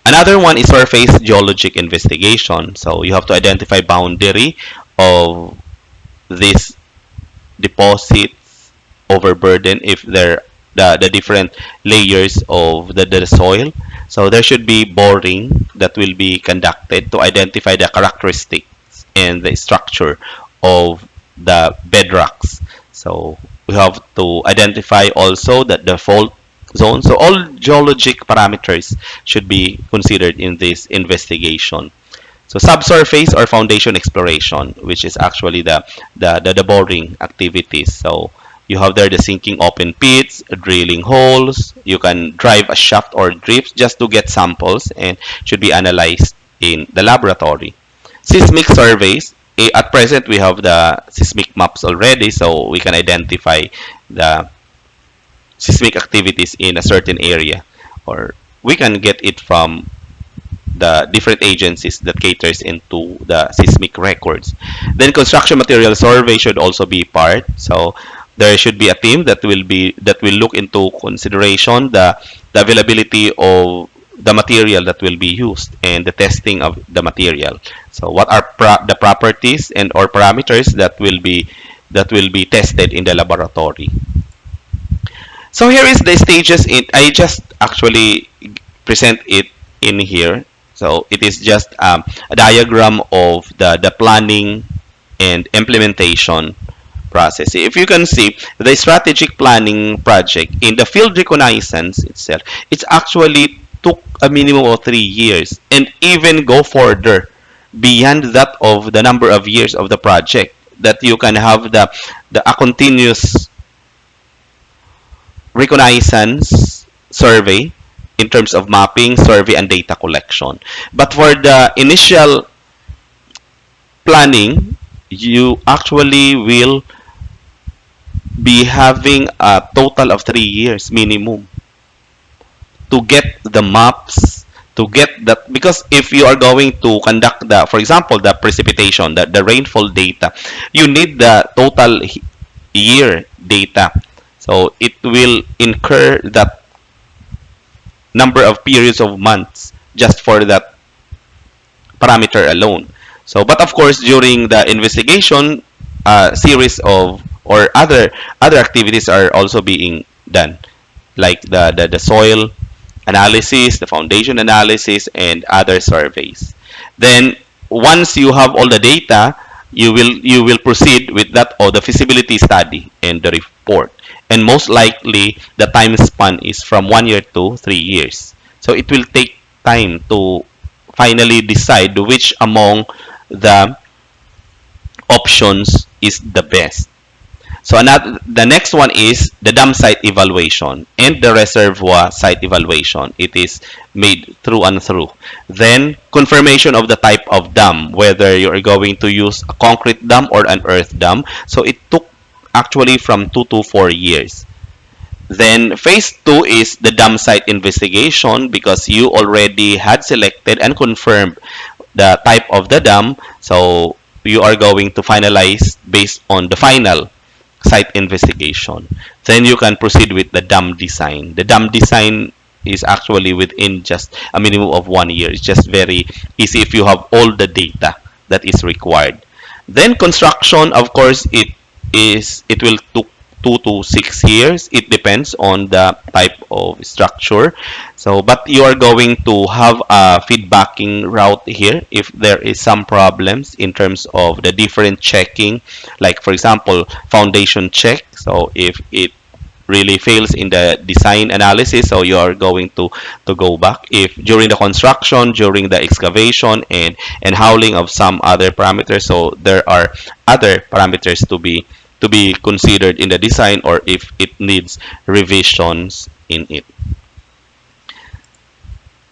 Another one is surface geologic investigation. So you have to identify boundary of this deposits overburden if they're the different layers of the soil. So there should be boring that will be conducted to identify the characteristics and the structure of the bedrocks. So we have to identify also that the fault zone. So all geologic parameters should be considered in this investigation. So subsurface or foundation exploration, which is actually the boring activities. So you have there the sinking open pits, drilling holes. You can drive a shaft or drifts just to get samples and should be analyzed in the laboratory. Seismic surveys. At present, we have the seismic maps already, so we can identify the seismic activities in a certain area, or we can get it from the different agencies that caters into the seismic records. Then construction material survey should also be part. So there should be a team that will look into consideration the availability of the material that will be used and the testing of the material. So what are the properties and or parameters that will be tested in the laboratory. So here is the stages. I just actually present it in here. So it is just a diagram of the planning and implementation process. If you can see the strategic planning project in the field reconnaissance itself, it's actually took a minimum of 3 years and even go further beyond that of the number of years of the project that you can have the a continuous reconnaissance survey in terms of mapping, survey, and data collection. But for the initial planning, you actually will be having a total of 3 years minimum to get the maps, to get that, because if you are going to conduct the, for example, the precipitation, the rainfall data, you need the total year data. So it will incur that number of periods of months just for that parameter alone. So, but of course, during the investigation, series of or other activities are also being done, like the soil analysis, the foundation analysis, and other surveys. Then, once you have all the data, you will proceed with that or the feasibility study and the report. And most likely, the time span is from 1 year to 3 years. So it will take time to finally decide which among the options is the best. So the next one is the dam site evaluation and the reservoir site evaluation. It is made through and through. Then confirmation of the type of dam, whether you are going to use a concrete dam or an earth dam. So it took actually from 2 to 4 years. Then phase 2 is the dam site investigation because you already had selected and confirmed the type of the dam. So you are going to finalize based on the final site investigation. Then you can proceed with the dam design. The dam design is actually within just a minimum of 1 year. It's just very easy if you have all the data that is required. Then construction, of course, it will took 2 to 6 years. It depends on the type of structure. So, but you are going to have a feedbacking route here if there is some problems in terms of the different checking, like for example, foundation check. So if it really fails in the design analysis, so you are going to go back if during the construction, during the excavation, and hauling of some other parameters. So there are other parameters to be considered in the design, or if it needs revisions in it.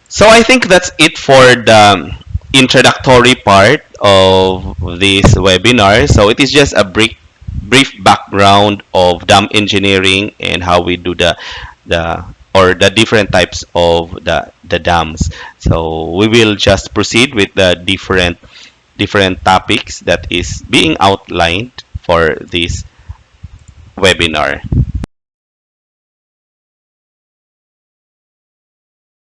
So I think that's it for the introductory part of this webinar. So it is just a brief background of dam engineering and how we do the or the different types of the dams. So we will just proceed with the different topics that is being outlined for this webinar.